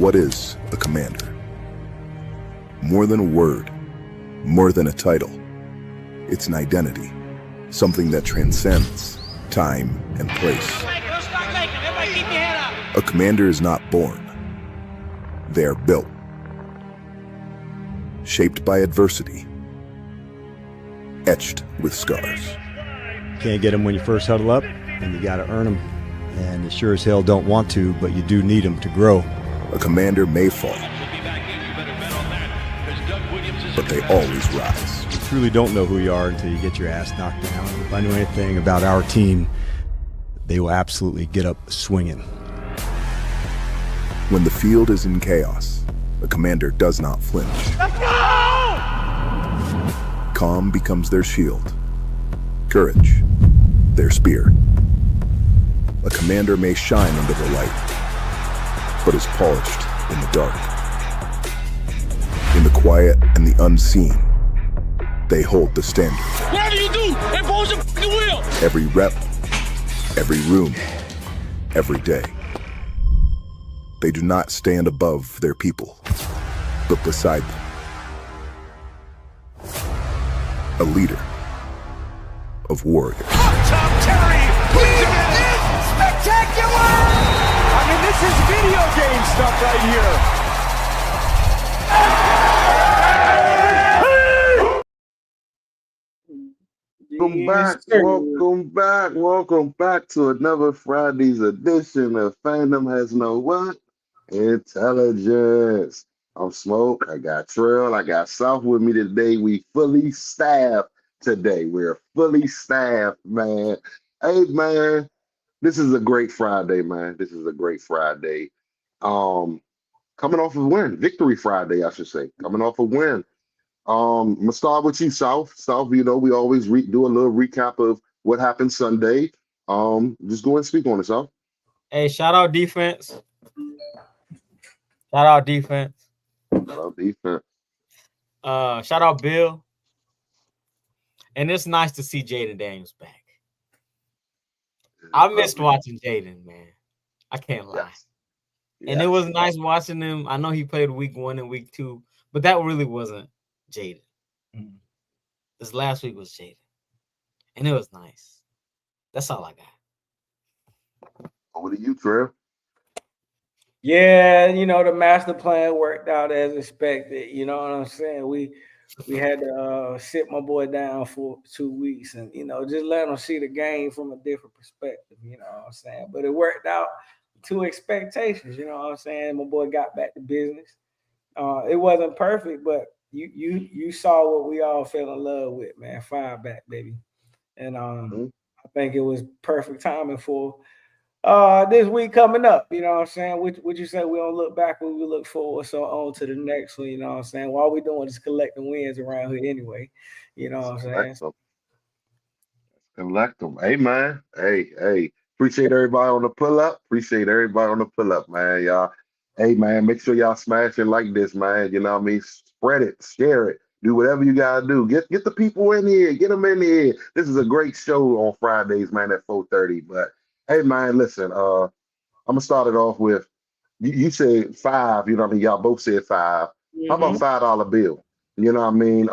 what is a commander? More than a word, more than a title. It's an identity, something that transcends time and place. A commander is not born. They are built, shaped by adversity, etched with scars. Can't get them when you first huddle up, and you got to earn them. And you sure as hell don't want to, but you do need them to grow. A commander may fall, but they always rise. You truly don't know who you are until you get your ass knocked down. If I knew anything about our team, they will absolutely get up swinging. When the field is in chaos, a commander does not flinch. Let's go! Calm becomes their shield. Courage, their spear. A commander may shine under the light, but is polished in the dark. In the quiet and the unseen, they hold the standard. Whatever you do, impose your fucking will! Every rep, every room, every day. They do not stand above their people, but beside them. A leader of warriors. Tom Terry! Spectacular! I mean, this is video game stuff right here. Welcome back to another Friday's edition of Fandom Has No what? Intelligence. I'm Smoke, I got Trail, I got South with me today. We fully staffed today. We're fully staffed, man. Hey, man, this is a great Friday, man. This is a great Friday. Coming off a win, Victory Friday, I should say. Coming off a win. I'm gonna start with you, South. South, you know, we always do a little recap of what happened Sunday. Just go and speak on it, South. Hey, shout out defense. Shout out defense. Shout out defense. Shout out Bill. And it's nice to see Jaden Daniels back. I missed watching Jaden, man. I can't lie. Yes. And it was nice watching him. I know he played week 1 and week 2, but that really wasn't Jaden. This last week was Jaden. And it was nice. That's all I got. Over to you, Trev. Yeah, you know, the master plan worked out as expected. You know what I'm saying? We had to sit my boy down for 2 weeks and, you know, just let him see the game from a different perspective, you know what I'm saying? But it worked out to expectations, you know what I'm saying? My boy got back to business. It wasn't perfect, but you saw what we all fell in love with, man. Fire back, baby. And I think it was perfect timing for this week coming up, you know what I'm saying? Would you say we don't look back when we look forward, so on to the next one, you know what I'm saying? All we doing is collecting wins around here anyway, you know what I'm saying? Collect them. Hey, man. Hey. Appreciate everybody on the pull-up. Man, y'all. Hey, man, make sure y'all smash it like this, man. You know what I mean? Spread it, share it. Do whatever you gotta do. Get the people in here. Get them in here. This is a great show on Fridays, man, at 4:30. But hey, man, listen. I'm gonna start it off with you said 5. You know what I mean? Y'all both said 5. How about $5 bill? You know what I mean?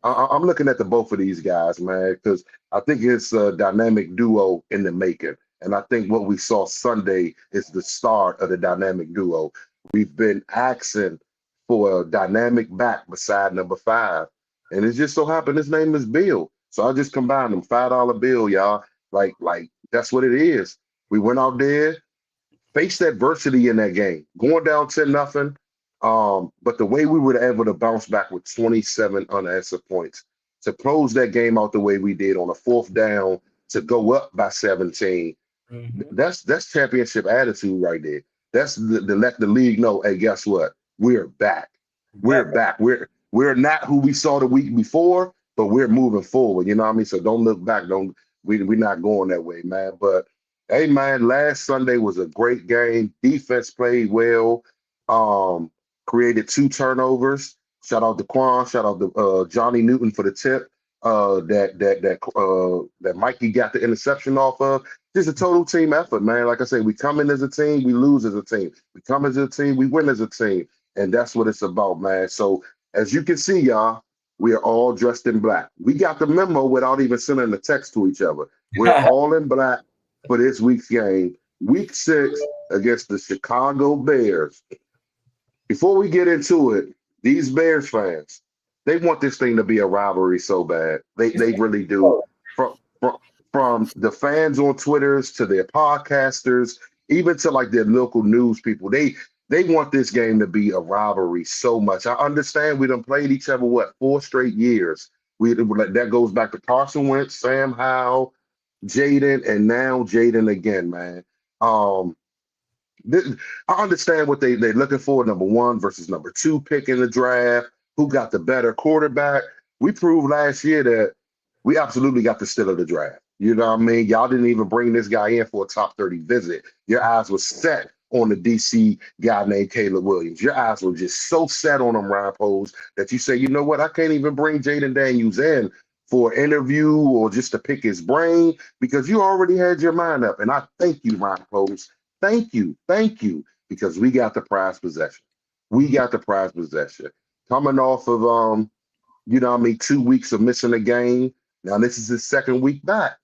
I'm looking at the both of these guys, man, because I think it's a dynamic duo in the making. And I think what we saw Sunday is the start of the dynamic duo. We've been asking for a dynamic back beside number 5. And it just so happened his name is Bill. So I just combined them. $5 bill, y'all. Like that's what it is. We went out there, faced adversity in that game, going down 10-0. But the way we were able to bounce back with 27 unanswered points, to close that game out the way we did on a 4th down, to go up by 17, that's championship attitude right there. That's to let the league know, hey, guess what? We're back. We're back. We're not who we saw the week before, but we're moving forward. You know what I mean? So don't look back. We're not going that way, man. But hey, man, last Sunday was a great game. Defense played well. Created 2 turnovers. Shout out to Quan. Shout out to Johnny Newton for the tip. that Mikey got the interception off of. Just a total team effort, man. Like I said, we come in as a team, we lose as a team. We come as a team, we win as a team. And that's what it's about, man. So as you can see, y'all, we are all dressed in black. We got the memo without even sending a text to each other. We're all in black for this week's game, week 6 against the Chicago Bears. Before we get into it, these Bears fans, they want this thing to be a rivalry so bad. They really do. From the fans on Twitters to their podcasters, even to like their local news people, they want this game to be a rivalry so much. I understand we done played each other 4 straight years. That goes back to Carson Wentz, Sam Howell, Jaden, and now Jaden again, man. I understand what they're looking for, number 1 versus number 2 pick in the draft. Who got the better quarterback? We proved last year that we absolutely got the steal of the draft. You know what I mean? Y'all didn't even bring this guy in for a top 30 visit. Your eyes were set on the DC guy named Caleb Williams. Your eyes were just so set on him, Ryan Pose, that you say, you know what? I can't even bring Jaden Daniels in for an interview or just to pick his brain because you already had your mind up. And I thank you, Ryan Pose. Thank you, because we got the prize possession. We got the prize possession. Coming off of 2 weeks of missing a game. Now this is his 2nd week back.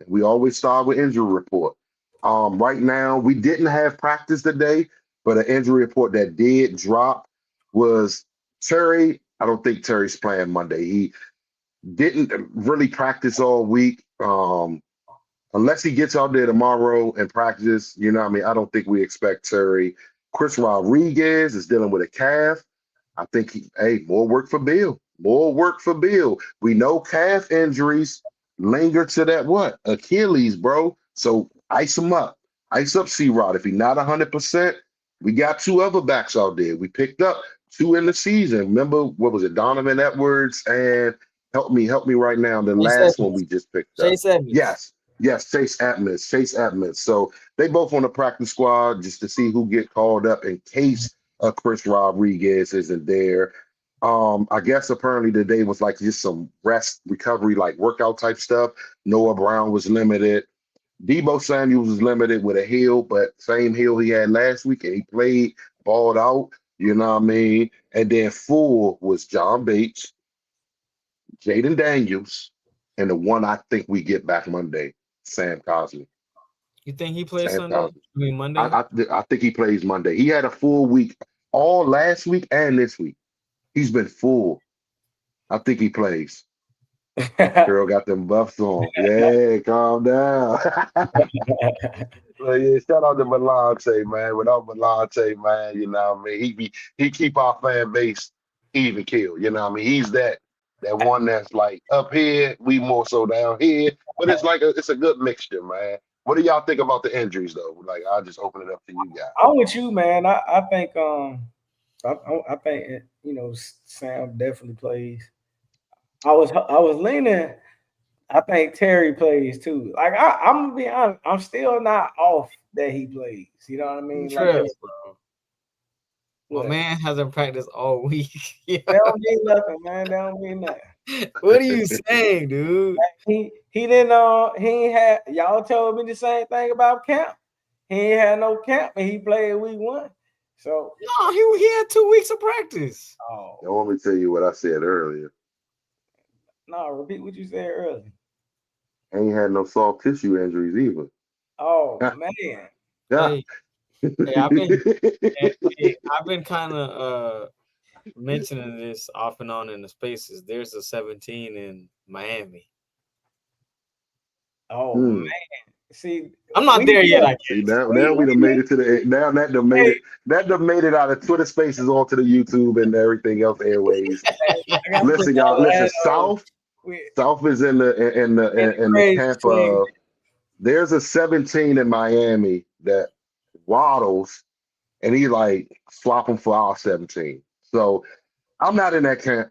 We always start with injury report. Right now, we didn't have practice today, but an injury report that did drop was Terry. I don't think Terry's playing Monday. He didn't really practice all week. Unless he gets out there tomorrow and practice, I don't think we expect Terry. Chris Rodriguez is dealing with a calf. I think more work for Bill. More work for Bill. We know calf injuries linger to that Achilles, bro. So ice him up. Ice up C-Rod. If he's not 100%, we got 2 other backs out there. We picked up 2 in the season. Remember, what was it, Donovan Edwards and help me right now, the last one we just picked up. Chase Edmonds. Yes, Chase Edmonds. So they both on the practice squad just to see who get called up in case Chris Rodriguez isn't there. I guess apparently today was like just some rest, recovery, like workout type stuff. Noah Brown was limited. Debo Samuels was limited with a heel, but same heel he had last week, and he played, balled out. You know what I mean? And then full was John Bates, Jaden Daniels, and the one I think we get back Monday, Sam Cosmi. You think he plays Sunday? Monday? I think he plays Monday. He had a full week, all last week and this week. He's been full. I think he plays. Girl got them buffs on. Yeah, calm down. So yeah, shout out to Malante, man. Without Malante, man, you know what I mean? He keep our fan base even killed. You know what I mean? He's that one that's like up here, we more so down here. But it's like it's a good mixture, man. What do y'all think about the injuries though? Like I'll just open it up to you guys. I'm with you, man. I think I think Sam definitely plays. I was leaning. I think Terry plays too. Like I'm gonna be honest, I'm still not off that he plays. You know what I mean? True, bro. My man hasn't practiced all week. That don't mean nothing, man. That don't mean nothing. What are you saying, dude? He didn't. He ain't had. Y'all told me the same thing about camp. He ain't had no camp, and he played week 1. So no, he had 2 weeks of practice. Oh, I want me to tell you what I said earlier. No, repeat what you said earlier. Ain't had no soft tissue injuries either. Oh man. Yeah. I've been kind of mentioning this off and on in the spaces. There's a 17 in Miami. Oh man. See, I'm not there yet. I guess. See, now we done made it to the now that done made it out of Twitter Spaces onto the YouTube and everything else airways. Listen, y'all. Listen, South is in the camp of. There's a 17 in Miami that waddles, and he like swap him for our 17. So I'm not in that camp.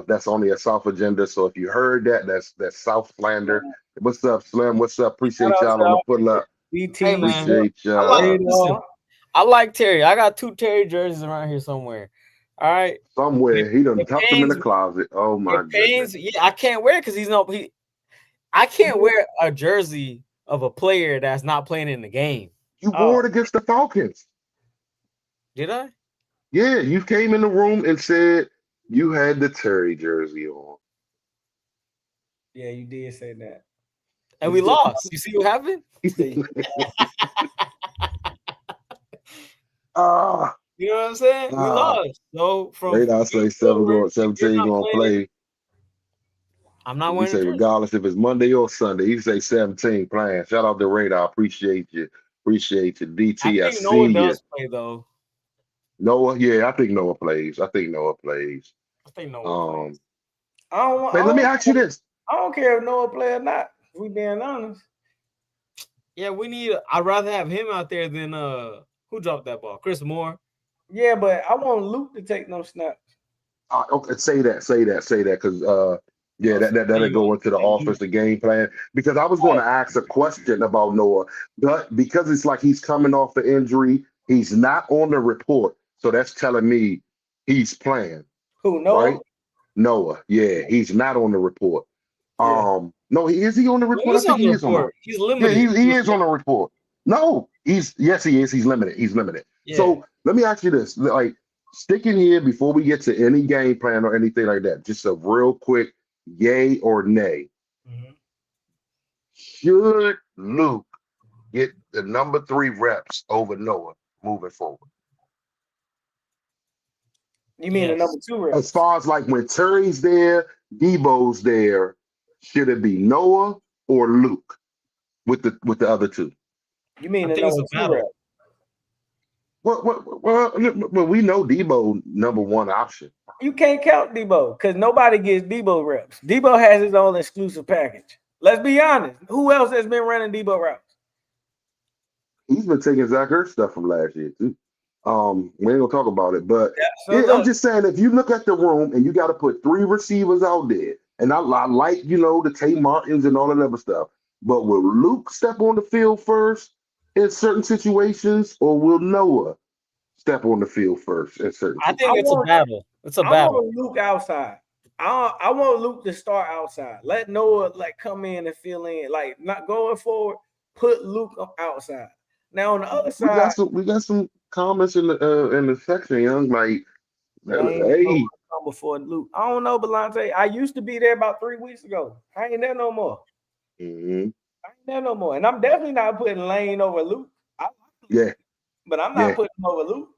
That's only a South agenda. So if you heard that, that's South slander. What's up, Slim? What's up? Appreciate y'all on the pull up. Hey, man. I like Terry. I got 2 Terry jerseys around here somewhere. All right. Somewhere he done It tucked him in the pains. closet. Oh my It pains. goodness. Yeah, I can't wear it because he's not. I can't wear a jersey of a player that's not playing in the game. You wore it against the Falcons. Did I? Yeah, you came in the room and said you had the Terry jersey on. Yeah, you did say that. And we lost. You see what happened? Ah, You know what I'm saying? We lost. So from Radar say 17 going to play. I'm not We wearing a say jersey. regardless if it's Monday or Sunday, he say 17 playing. Shout out to Radar. Appreciate you. Appreciate you. DT, I think see Noah you. does play though. Noah, yeah, I think Noah plays. I think Noah plays. I think Noah plays. Let me ask you this. I don't care if Noah play or not, if we being honest. Yeah, I'd rather have him out there than who dropped that ball? Chris Moore. Yeah, but I want Luke to take no snaps. Okay, say that, because yeah, that'll go into the offensive game plan. Because I was going to ask a question about Noah, but because it's like he's coming off the injury, he's not on the report, so that's telling me he's playing. Who, Noah? Right? Noah, yeah, he's not on the report. Yeah. No, he on the report. He's I think on the he is on the report. He's limited. Yeah, he is on the report. No, yes, he is. He's limited. Yeah. So let me ask you this: like, sticking here before we get to any game plan or anything like that, just a real quick yay or nay. Mm-hmm. Should Luke get the number 3 reps over Noah moving forward? You mean the number 2 reps? As far as like when Terry's there, Debo's there, should it be Noah or Luke with the other 2? You mean the number 2 reps? Well, we know Debo number 1 option. You can't count Debo because nobody gets Debo reps. Debo has his own exclusive package. Let's be honest. Who else has been running Debo routes? He's been taking Zach Ertz stuff from last year too. We ain't gonna talk about it, but I'm just saying if you look at the room and you got to put 3 receivers out there, and I like the Tay Martins and all that other stuff, but will Luke step on the field first in certain situations, or will Noah step on the field first in certain situations? I think it's a battle. It's a battle. I want Luke outside. I want Luke to start outside. Let Noah come in and fill in. Not going forward, put Luke outside. Now on the other side, we got some comments in the section, young. Like, hey, come before Luke. I don't know, Belante. I used to be there about 3 weeks ago. I ain't there no more. Mm-hmm. I ain't there no more, and I'm definitely not putting Lane over Luke. But I'm not putting him over Luke.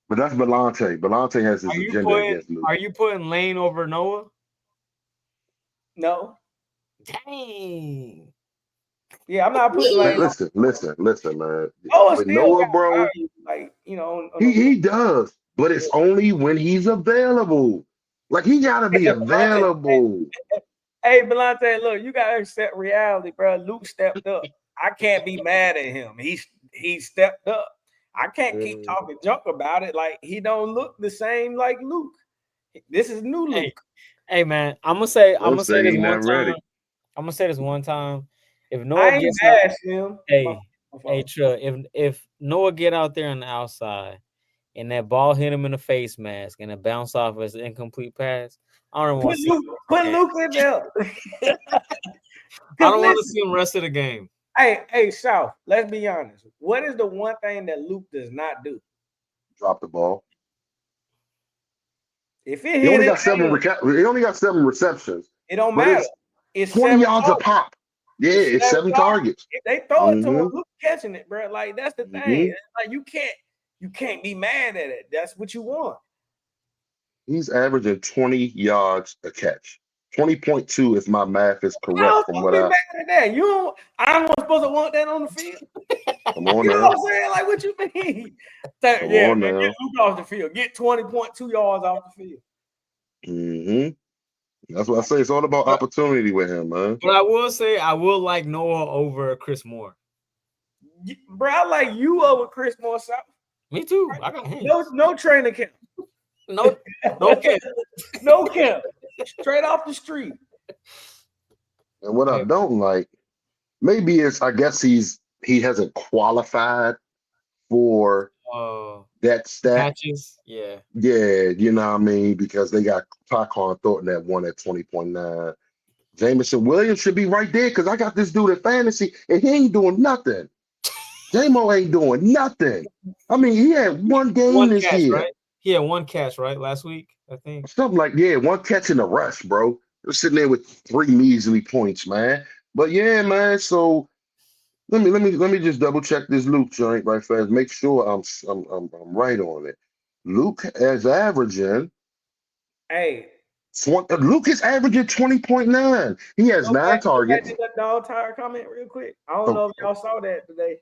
But that's Belante. Belante has his agenda against Luke. Are you putting Lane over Noah? No. Dang. Yeah, I'm not putting Lane. Listen, man. With Noah, bro, he does, but it's only when he's available. Like, he gotta be available. Hey, Belante, look, you gotta accept reality, bro. Luke stepped up. I can't be mad at him. He stepped up. I can't keep talking junk about it. Like, he don't look the same like Luke. This is new Luke. Hey man, I'm gonna say this one time. I'm gonna say this one time. If Noah gets out, hey, Trill, if Noah get out there on the outside and that ball hit him in the face mask and it bounced off as an incomplete pass, I don't want to see put Luke in there. I don't want to see him rest of the game. Hey, South, let's be honest. What is the one thing that Luke does not do? Drop the ball. If it he only got 7 receptions. It don't matter. It's 20 yards a pop. Yeah, it's 7 targets. If they throw it to him, Luke catching it, bro. Like, that's the thing. Like, you can't be mad at it. That's what you want. He's averaging 20 yards a catch. 20.2 if my math is correct from what I. I'm supposed to want that on the field. Come on, you know what I'm saying? Like, what you mean? Get Luke off the field. Get 20.2 yards off the field. That's what I say. It's all about opportunity with him, man. But I will say I will like Noah over Chris Moore. Bro, I like you over Chris Moore. South. Me too. I got hands. No training camp. No camp. No camp. Straight off the street. And what I don't like, maybe it's I guess he hasn't qualified for that stat. catches. Yeah. Yeah, you know what I mean? Because they got Tyquan Thornton that won at 20.9. Jameson Williams should be right there because I got this dude at fantasy and he ain't doing nothing. J-Mo ain't doing nothing. I mean, he had one game this catch, year. right? He had one catch, right? Last week, I think. Something like, yeah, one catch in a rush, bro. They're sitting there with 3 measly points, man. But yeah, man. So let me just double check this Luke joint right fast. Make sure I'm right on it. Luke is averaging. Hey, Luke is averaging 20.9. He has 9 go back targets. to that dog tire comment real quick. I don't Oh, know if y'all saw that today.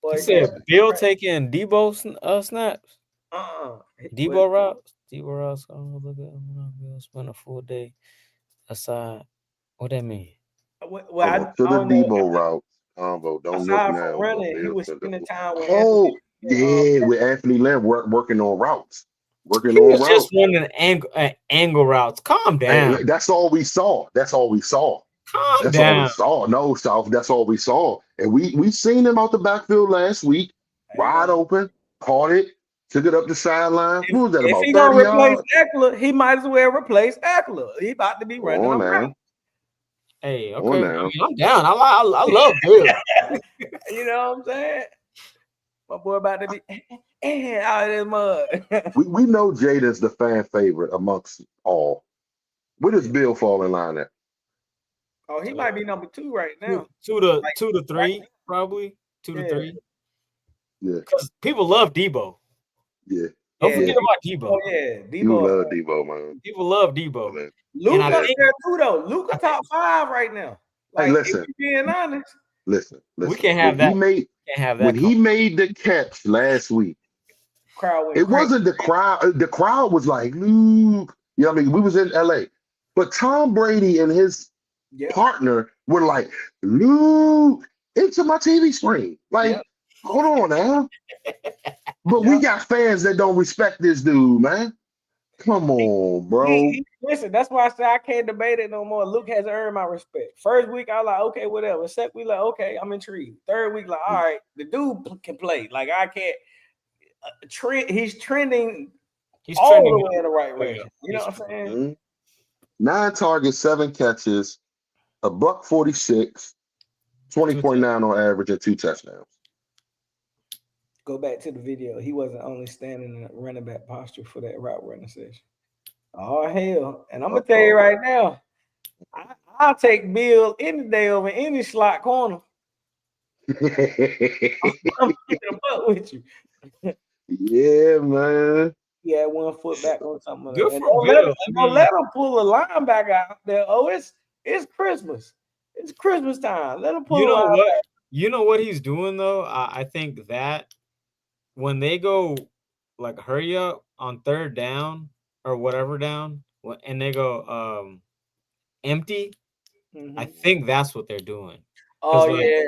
He But said Bill taking Debo snaps, well, Debo routes. I don't know. Look at Bill spend a full day aside. What that mean? I to the don't know. Debo route combo. Don't look Aside from now. But running, he Bill was said spending that. time with Oh, Anthony. yeah, with Anthony Lamb working on routes. Working He on was just routes. running angle routes. Calm down. Hey, that's all we saw. That's all we saw. Calm That's all we down. saw. No, South. That's all we saw. And we seen him out the backfield last week, wide open, caught it, took it up the sideline. What was that, If about he 30 gonna replace yards? Eckler, he might as well replace Eckler. He about to be running On around. now. Hey, On okay. now. I'm down. I love Bill. You know what I'm saying? My boy about to be out of this mud. We know Jada's the fan favorite amongst all. Where does Bill fall in line at? Oh, he might be number 2 right now. Two to Like, 3, probably 2 to 3. Yeah. Because people love Debo. Yeah. Don't forget about Debo. Oh yeah, You Debo. love Debo, man. People love Debo. Man. Luke And up I think there too, though. Luke a top 5 right now. Hey, Like, listen. if we're being honest, Listen. we can't have that. Can't have that. When he made the catch last week, crowd went it crazy. wasn't the crowd. The crowd was like, Luke. You know what I mean? We was in LA. But Tom Brady and his partner were like, Luke, into my TV screen. Like, hold on now. But we got fans that don't respect this dude, man. Come on, bro. Listen, that's why I say I can't debate it no more. Luke has earned my respect. First week, I like, okay, whatever. Second week, like, okay, I'm intrigued. Third week, like, all right, the dude can play. Like, I can't he's trending all the way in the right direction. You know what I'm saying? Mm-hmm. 9 targets, 7 catches, $146, 20.9 on average, and 2 touchdowns. Go back to the video. He wasn't only standing in a running back posture for that route running session. Oh, hell. And I'm going to tell you right now, I'll take Bill any day over any slot corner. I'm keeping up with you. Yeah, man. He had 1 foot back on something. Good and for Bill. don't let him pull a linebacker out there. Oh, it's Christmas. It's Christmas time. Let him pull a linebacker. You know what he's doing, though? I think that when they go, like, hurry up on 3rd down or whatever down, and they go empty, I think that's what they're doing. Oh, yeah.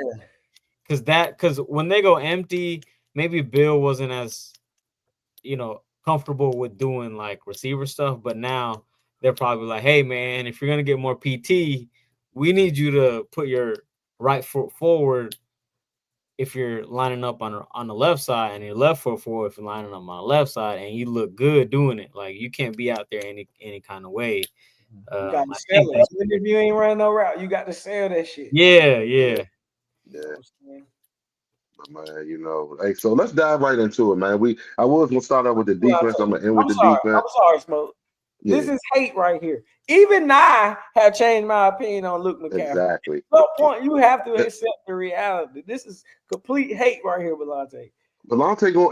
Because when they go empty, maybe Bill wasn't as, comfortable with doing, like, receiver stuff, but now they're probably like, hey, man, if you're going to get more PT, we need you to put your right foot forward if you're lining up on the left side, and your left foot forward if you're lining up on the left side, and you look good doing it. Like, you can't be out there any kind of way. You got to sell it. Even if you ain't running no route, you got to sell that shit. Yeah. But man, hey, so let's dive right into it, man. I was gonna start out with the defense. I'm gonna end with the defense. I'm sorry, Smoke. Yeah. This is hate right here. Even I have changed my opinion on Luke McCaffrey. Exactly. At some point, you have to accept the reality. This is complete hate right here, Belante.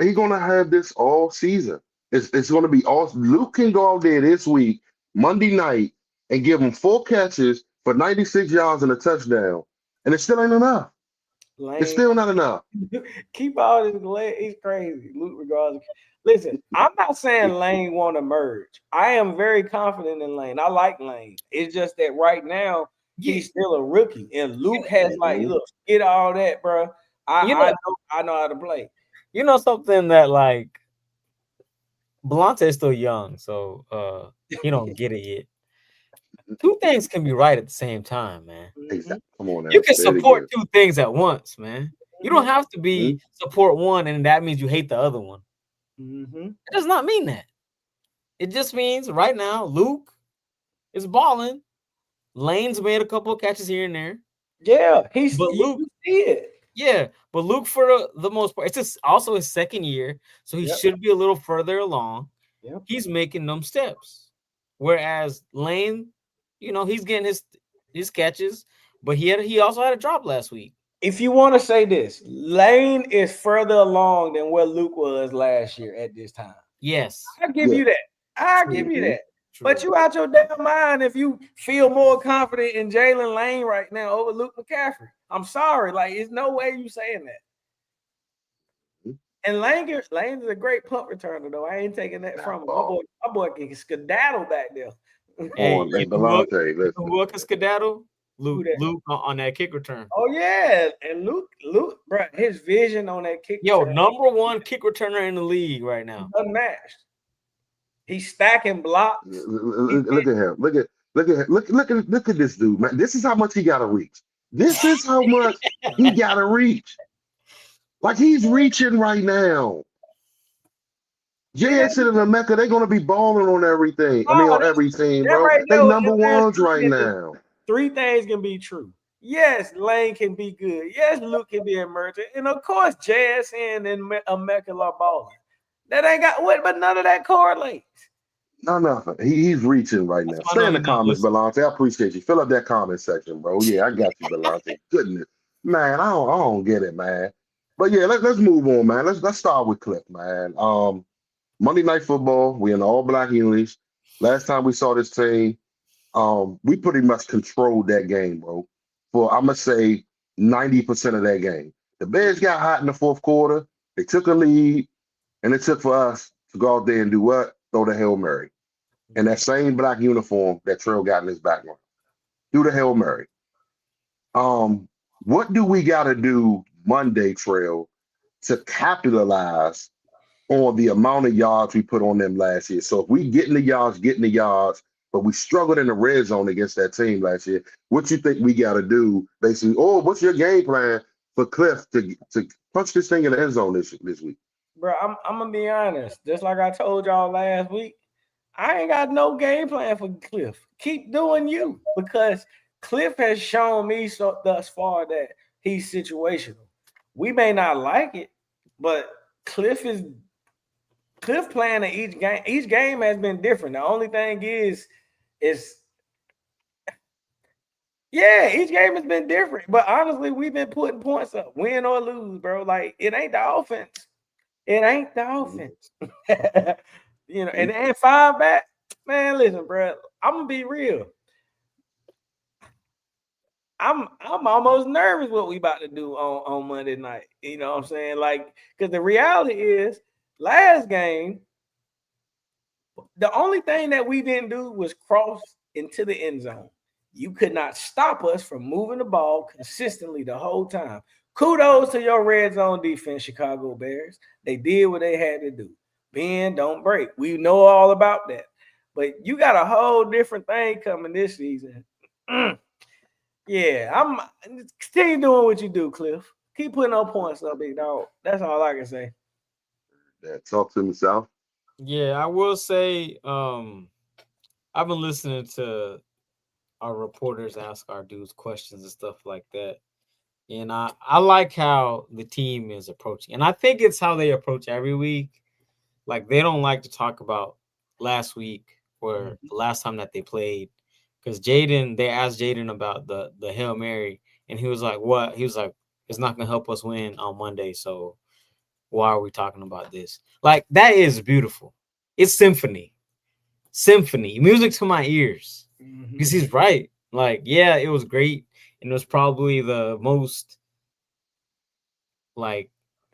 He's gonna have this all season. It's gonna be all. Luke can go out there this week, Monday night, and give him 4 catches for 96 yards and a touchdown, and it still ain't enough. Lane. It's still not enough. Keep all this glare. He's crazy. Luke, regardless. Listen, I'm not saying Lane won't emerge. I am very confident in Lane. I like Lane. It's just that right now he's still a rookie, and Luke has look, get all that, bro. I know how to play. You know something that, like, Belante is still young, so he don't get it yet. 2 things can be right at the same time, man. Exactly. Come on now. You can support 2 things at once, man. You don't have to be support one, and that means you hate the other one. It does not mean that. It just means right now Luke is balling. Lane's made a couple of catches here and there. Yeah, But Luke, you see it. yeah, but Luke for the most part, it's just also his second year, so he should be a little further along. Yep. He's making them steps, whereas Lane, he's getting his catches, but he also had a drop last week. If you want to say this, Lane is further along than where Luke was last year at this time. Yes, I'll give you that. I'll give you that. True. But you out your damn mind if you feel more confident in Jalen Lane right now over Luke McCaffrey. I'm sorry, like there's no way you saying that. And Lane is a great punt returner, though. I ain't taking that from him. My boy can skedaddle back there. Hey, who can skedaddle? Luke on that kick return. Oh yeah, and Luke, bro, his vision on that kick. Yo, number one kick returner in the league right now. Unmatched. He's stacking blocks. Look at him. Look at this dude, man. This is how much he got to reach. This is how much he got to reach. Like he's reaching right now. JS and the Mecca, they're gonna be balling on everything. On every team, bro. Right, they number ones right now. 3 things can be true. Yes, Lane can be good. Yes, Luke can be emerging, and of course, JSN and Mecca are balling. That ain't got what, but none of that correlates. No. He's reaching right now. Stay in the comments, Belante. I appreciate you. Fill up that comment section, bro. Yeah, I got you, Belante. Goodness, man, I don't get it, man. But yeah, let's move on, man. Let's start with Cliff, man. Monday Night Football. We in the all black English. Last time we saw this team, we pretty much controlled that game, bro. For I'm gonna say 90% of that game. The Bears got hot in the fourth quarter. They took a lead. And it took for us to go out there and do what? Throw the Hail Mary. And that same black uniform that Trail got in his background. Do the Hail Mary. What do we got to do Monday, Trail, to capitalize on the amount of yards we put on them last year? So if we getting the yards, but we struggled in the red zone against that team last year, what you think we got to do basically? Or what's your game plan for Cliff to punch this thing in the end zone this week? Bro, I'm gonna be honest. Just like I told y'all last week, I ain't got no game plan for Cliff. Keep doing you, because Cliff has shown me thus far that he's situational. We may not like it, but Cliff playing in each game. Each game has been different. The only thing is each game has been different. But honestly, we've been putting points up, win or lose, bro. Like it ain't the offense. It ain't the offense. And then 5 back. Man, listen, bro. I'm gonna be real. I'm almost nervous what we about to do on Monday night. You know what I'm saying? Like, because the reality is, last game, the only thing that we didn't do was cross into the end zone. You could not stop us from moving the ball consistently the whole time. Kudos to your red zone defense, Chicago Bears. They did what they had to do. Bend, don't break. We know all about that. But you got a whole different thing coming this season. Yeah, I'm continue doing what you do, Cliff. Keep putting up points up, big dog. That's all I can say. Yeah, talk to himself. Yeah, I will say I've been listening to our reporters ask our dudes questions and stuff like that. And I like how the team is approaching. And I think it's how they approach every week. Like, they don't like to talk about last week or the last time that they played. Because they asked Jaden about the Hail Mary. And he was like, what? He was like, it's not going to help us win on Monday. So why are we talking about this? Like, that is beautiful. It's symphony. Music to my ears. Because he's right. Like, yeah, it was great. And it was probably the most, like,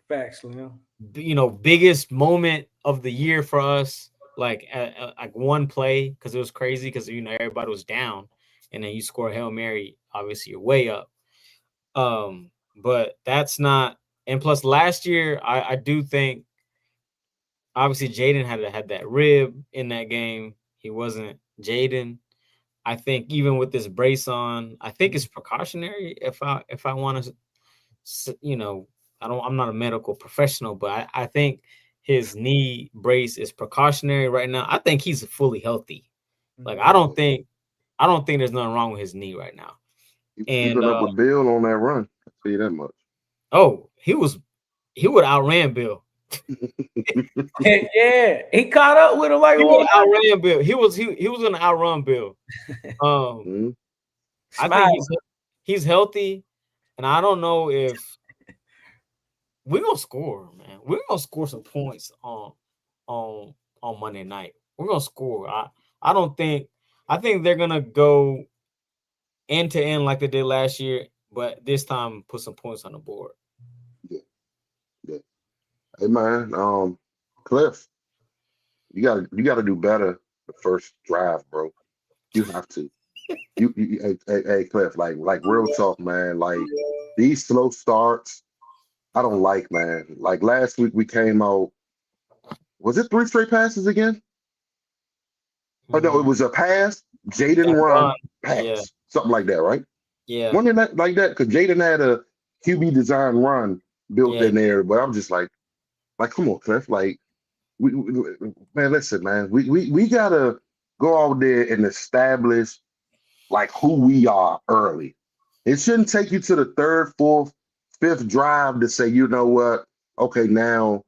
facts, biggest moment of the year for us. Like, one play, because it was crazy, because everybody was down, and then you score a Hail Mary, obviously you're way up. But that's not. And plus, last year, I do think, obviously Jaden had that rib in that game. He wasn't Jaden. I think even with this brace on, I think it's precautionary if I want to, I'm not a medical professional, but I think his knee brace is precautionary right now. I think he's fully healthy. Like I don't think there's nothing wrong with his knee right now. He was And keeping up with Bill on that run. I'll tell you that much. oh, he would outran Bill. Yeah, he caught up with him like He would outran Bill. He was gonna outrun Bill. Mhm. I think he's healthy, and I don't know if we're gonna score, man. We're gonna score some points on Monday night. We're gonna score. I think they're gonna go end to end like they did last year, but this time put some points on the board. Yeah. Hey man, Cliff, you gotta do better the first drive, bro. You have to. Hey, Cliff, like real talk, man. Like these slow starts, I don't like, man. Like last week we came out. Was it 3 straight passes again? Oh no, it was a pass, Jaden run, Yeah. pass, something like that, right? Yeah. Wasn't it like that? Because Jaden had a QB design run built Yeah. in there, but I'm just like, come on, Cliff. Like, man, listen, man, we gotta go out there and establish like who we are early. It shouldn't take you to the third, fourth, fifth drive to say, you know what? Okay, now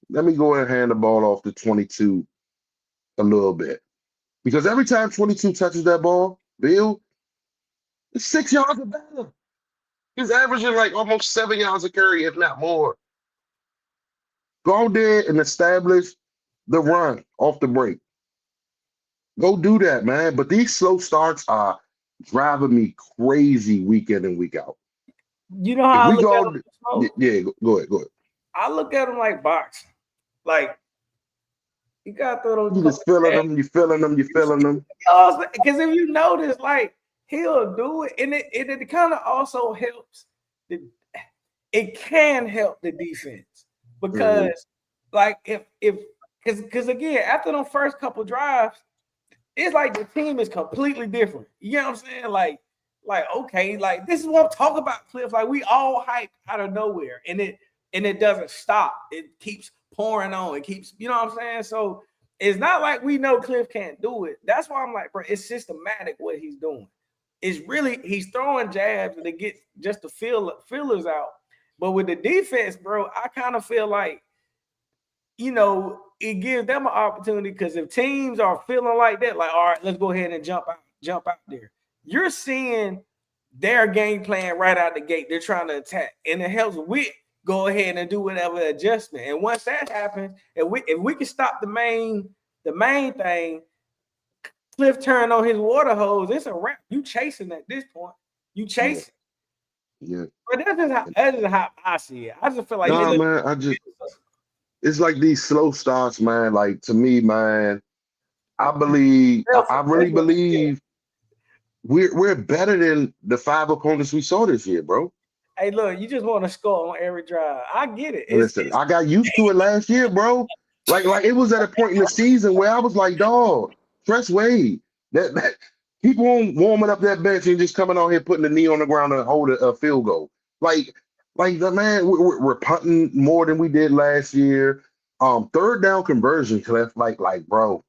let me go ahead and hand the ball off to 22 a little bit. Because every time 22 touches that ball, Bill, it's 6 yards or better. He's averaging like almost 7 yards a carry, if not more. Go out there and establish the run off the break. Go do that, man. But these slow starts are driving me crazy week in and week out. You know how If I we look go, at him? yeah, go ahead. I look at him like boxing. Like you gotta throw those. You just feeling them, you feeling them. Because if you notice, like he'll do it, and it kind of also helps. It can help the defense because, like, because again, after the first couple drives, it's like the team is completely different. You know what I'm saying? Like okay, like this is what I'm talking about, Cliff. Like we all hyped out of nowhere, and it doesn't stop. It keeps pouring on. It keeps, you know what I'm saying? So it's not like we know Cliff can't do it. That's why I'm like, bro, it's systematic what he's doing. It's really he's throwing jabs and it gets just the feelers out. But with the defense, bro, I kind of feel like, you know, it gives them an opportunity because if teams are feeling like that, like, all right, let's go ahead and jump out there. You're seeing their game plan right out the gate. They're trying to attack, and it helps with go ahead and do whatever adjustment. And once that happens, if we can stop the main thing, Cliff turn on his water hose, it's a wrap. You chasing at this point. You chasing. Yeah. But that is how I see it. I just feel like man, it's like these slow starts, man. Like to me, man, I really believe we're better than the 5 opponents we saw this year, bro. Hey, look, you just want to score on every drive. I get it. Listen, I got used to it last year, bro. Like it was at a point in the season where I was like, dog, Tress Wade. That people warming up that bench and just coming out here putting the knee on the ground and hold a field goal. Like the man, we're punting more than we did last year. Third down conversion, Cliff. Like, bro,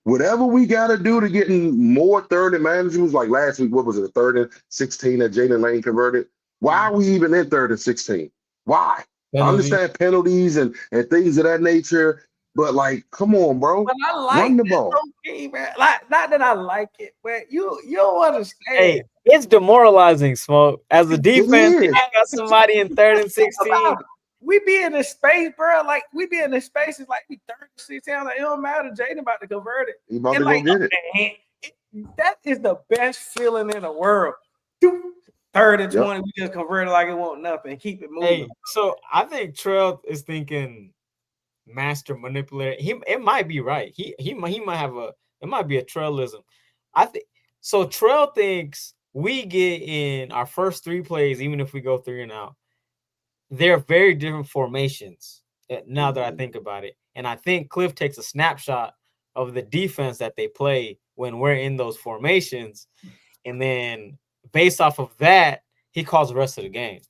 whatever we got to do to getting more third and manageables. Like last week, what was it, a 3rd and 16 that Jalen Lane converted? Why are we even in 3rd and 16? Why? I understand penalties and things of that nature, but like, come on, bro, but I like run the ball. Man. Like, not that I like it, but you don't understand. Hey, it's demoralizing, Smoke. As a defense, I got somebody in 3rd and 16. We be in the space, bro. Like we be in the spaces, like we 3rd and 16. Like, it don't matter. Jaden about to convert it. He about to go get it. That is the best feeling in the world. 3rd and 20, we just convert it like it won't nothing. Keep it moving. Hey, so I think Trell is thinking master manipulator. It might be right. He might have it might be a Trellism. I think so. Trell thinks we get in our first 3 plays, even if we go 3 and out. They're very different formations. Now that I think about it, and I think Cliff takes a snapshot of the defense that they play when we're in those formations, and then based off of that, he calls the rest of the game.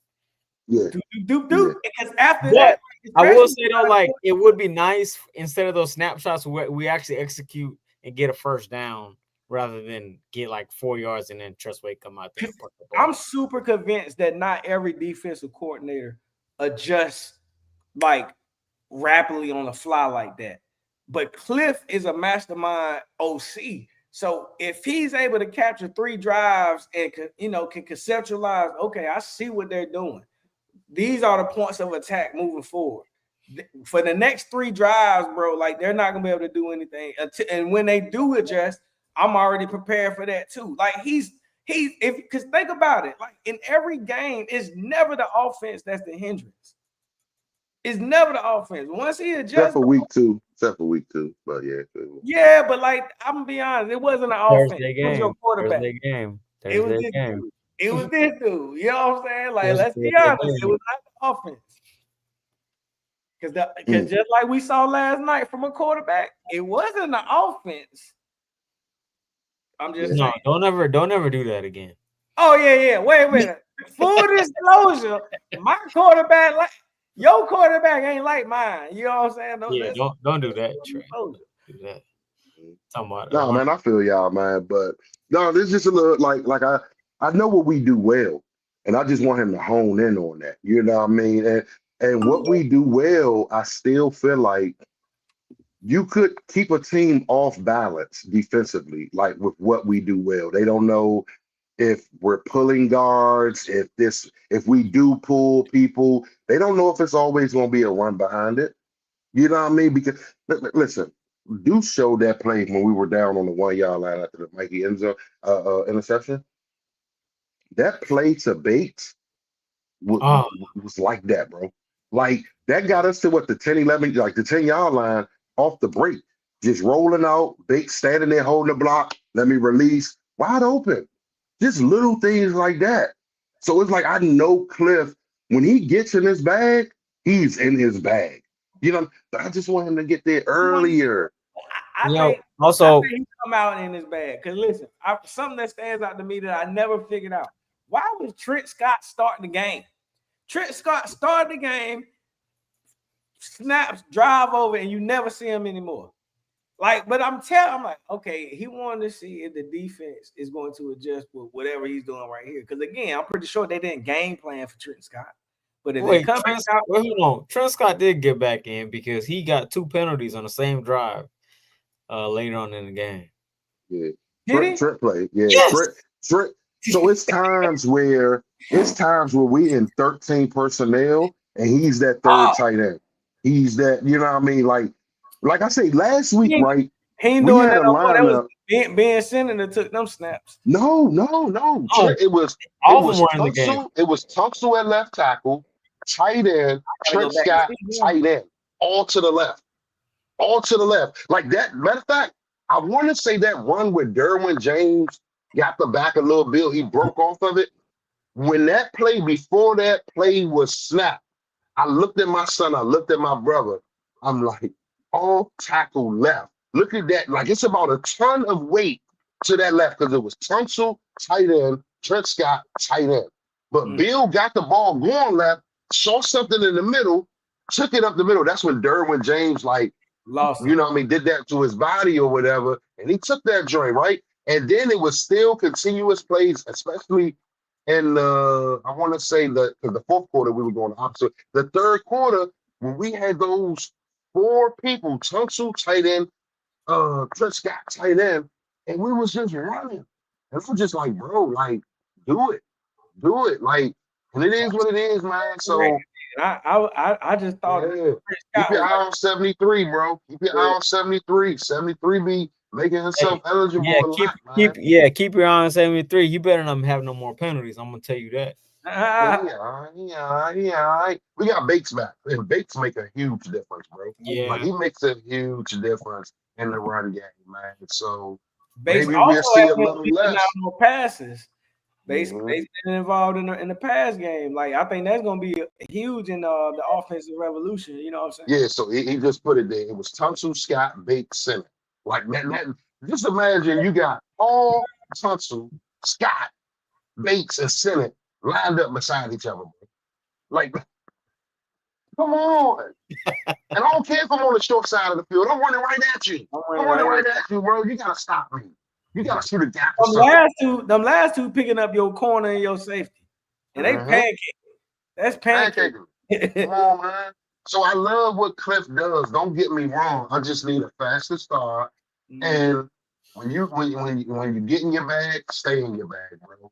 Yeah. Because after But that, I will say though, like it would be nice instead of those snapshots where we actually execute and get a first down rather than get like 4 yards and then Trustway come out there. I'm super convinced that not every defensive coordinator adjusts like rapidly on the fly like that. But Cliff is a mastermind OC. So if he's able to capture 3 drives and can conceptualize, okay, I see what they're doing. These are the points of attack moving forward. For the next 3 drives, bro, like they're not gonna be able to do anything. And when they do adjust, I'm already prepared for that too. Like because think about it, like in every game, it's never the offense that's the hindrance. It's never the offense. Once he adjusts, except for week 2. But yeah. Yeah, but like I'm gonna be honest, it wasn't an offense. It was your quarterback. Thursday game. It was this dude. It was this dude. You know what I'm saying? Like, let's be honest, it was not the offense. Because just like we saw last night from a quarterback, it wasn't the offense. I'm just saying. Don't ever do that again. Oh yeah. Wait a minute. Full disclosure, my quarterback, like your quarterback ain't like mine. You know what I'm saying? Don't do that, Trey. Don't do that. No, man, I feel y'all, man. But no, this is just a little like I know what we do well, and I just want him to hone in on that. You know what I mean? And what we do well, I still feel like you could keep a team off balance defensively, like with what we do well. They don't know if we're pulling guards, if we do pull people. They don't know if it's always going to be a run behind it. You know what I mean? Because listen, Deuce showed that play when we were down on the 1 yard line after the Mikey Enzo interception. That play to Bates was like that, bro. Like that got us to what the 10, 11, like the 10 yard line off the break, just rolling out, Bates standing there holding the block. Let me release, wide open. Just little things like that. So it's like I know Cliff, when he gets in his bag, he's in his bag. You know, I just want him to get there earlier. I think he come out in his bag. Because listen, something that stands out to me that I never figured out. Why was Trent Scott starting the game? Trent Scott started the game, snaps, drive over, and you never see him anymore. Like, but I'm like, okay, he wanted to see if the defense is going to adjust with whatever he's doing right here. Because again, I'm pretty sure they didn't game plan for Trent Scott. But if they come out, hold on. Trent Scott did get back in because he got 2 penalties on the same drive later on in the game. Yeah, Trent played. Yeah, yes. Trent. So it's times where we in 13 personnel and he's that third tight end. He's that, you know what I mean? Like I say, last week, right? He ain't doing that no more. That was Ben Sinnen that took them snaps. No. It was Tunsil at left tackle, tight end, Trent Scott, tight end, all to the left. Like that. Matter of fact, I want to say that run with Derwin James got the back a little bit. He broke off of it. When that play, before that play was snapped, I looked at my son, I looked at my brother. I'm like, all tackle left. Look at that. Like it's about a ton of weight to that left because it was Tunsil, tight end, Trent Scott, tight end. But Bill got the ball going left, saw something in the middle, took it up the middle. That's when Derwin James, lost, you know what I mean, did that to his body or whatever. And he took that joint, right? And then it was still continuous plays, especially in I want to say the fourth quarter, we were going opposite. The third quarter, when we had those 4 people, Tunsil, tight end, Trent Scott, tight end, and we was just running. And I'm just like, bro, like, do it. Like, and it is what it is, man. So I just thought keep your eye on 73, bro. Keep your eye on 73. 73 be making himself eligible a lot, man. Keep your eye on 73. You better not have no more penalties. I'm gonna tell you that. Yeah. We got Bates back. And Bates make a huge difference, bro. Yeah. Like he makes a huge difference in the run game, man. So Bates maybe we'll see a little less. More passes. Bates been involved in the pass game. Like I think that's gonna be huge in the offensive revolution. You know what I'm saying? Yeah. So he just put it there. It was Tunsil, Scott, Bates, Center. Like that. Just imagine you got all Tunsil, Scott, Bates, and Center lined up beside each other. Like, come on. And I don't care if I'm on the short side of the field. I'm running right at you. I'm running right at you, bro. You gotta stop me. You gotta shoot a gap or something. Them last two picking up your corner and your safety. And they pancake. That's pancake. Come on, man. So I love what Cliff does. Don't get me wrong. I just need a faster start. And when you get in your bag, stay in your bag, bro.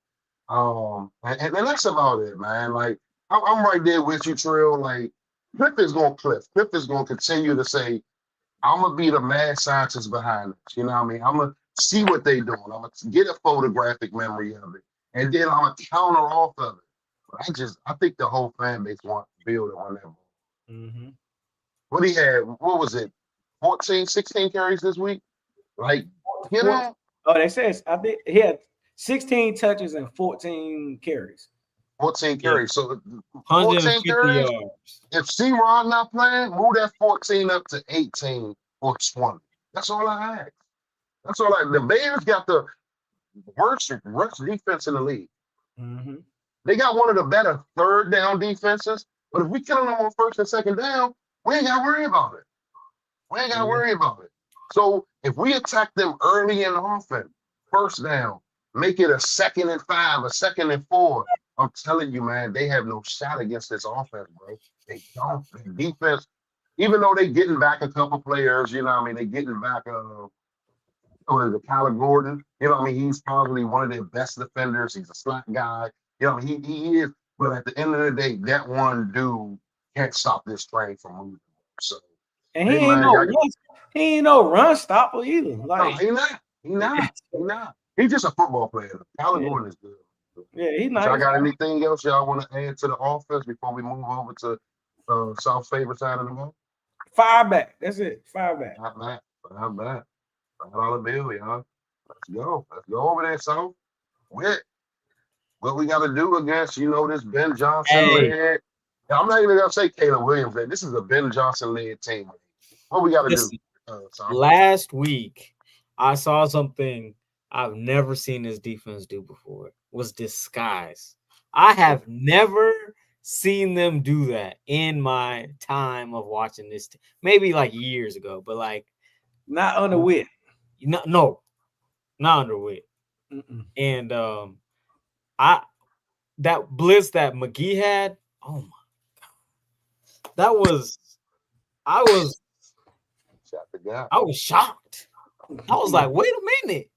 And that's about it, man. Like I'm right there with you, Trill. Like Cliff is gonna continue to say, I'm gonna be the mad scientist behind this. You know what I mean? I'm gonna see what they doing. I'm gonna get a photographic memory of it, and then I'm gonna counter off of it. But I think the whole fan base wants to build on that. What he had, what was it, 14, 16 carries this week? Like, you know? Oh, they says I think he had 16 touches and 14 carries. 14 carries. So 150 yards. If C-Rod not playing, move that 14 up to 18 or 20. That's all I ask. That's all the Bears got the worst defense in the league. They got one of the better third down defenses, but if we killing them on first and second down, we ain't got to worry about it. So if we attack them early in the offense, first down, make it a 2nd and 5, a 2nd and 4, I'm telling you, man, they have no shot against this offense, bro. They don't. The defense, even though they getting back a couple players, you know what I mean? They getting back Kyler Gordon. You know what I mean? He's probably one of their best defenders. He's a slot guy. You know, he is. But at the end of the day, that one dude can't stop this train from moving. So, and he ain't no run stopper either. Like, no, he not. He's just a football player. Kyler Gordon is good. Yeah, he's nice. So I got anything else y'all want to add to the offense before we move over to South's favorite side of the ball? Fire back. That's it. Fire back. Not bad. $5 bill, y'all. Let's go over there, South. What we got to do against, this Ben Johnson led. I'm not even gonna say Caleb Williams. This is a Ben Johnson led team. What we got to do? Last week, I saw something I've never seen this defense do before. Was disguise. I have never seen them do that in my time of watching this. Maybe like years ago, but like not under Witt. No, not under Witt. And that blitz that McGee had. Oh my god, I was shocked. I was like, wait a minute,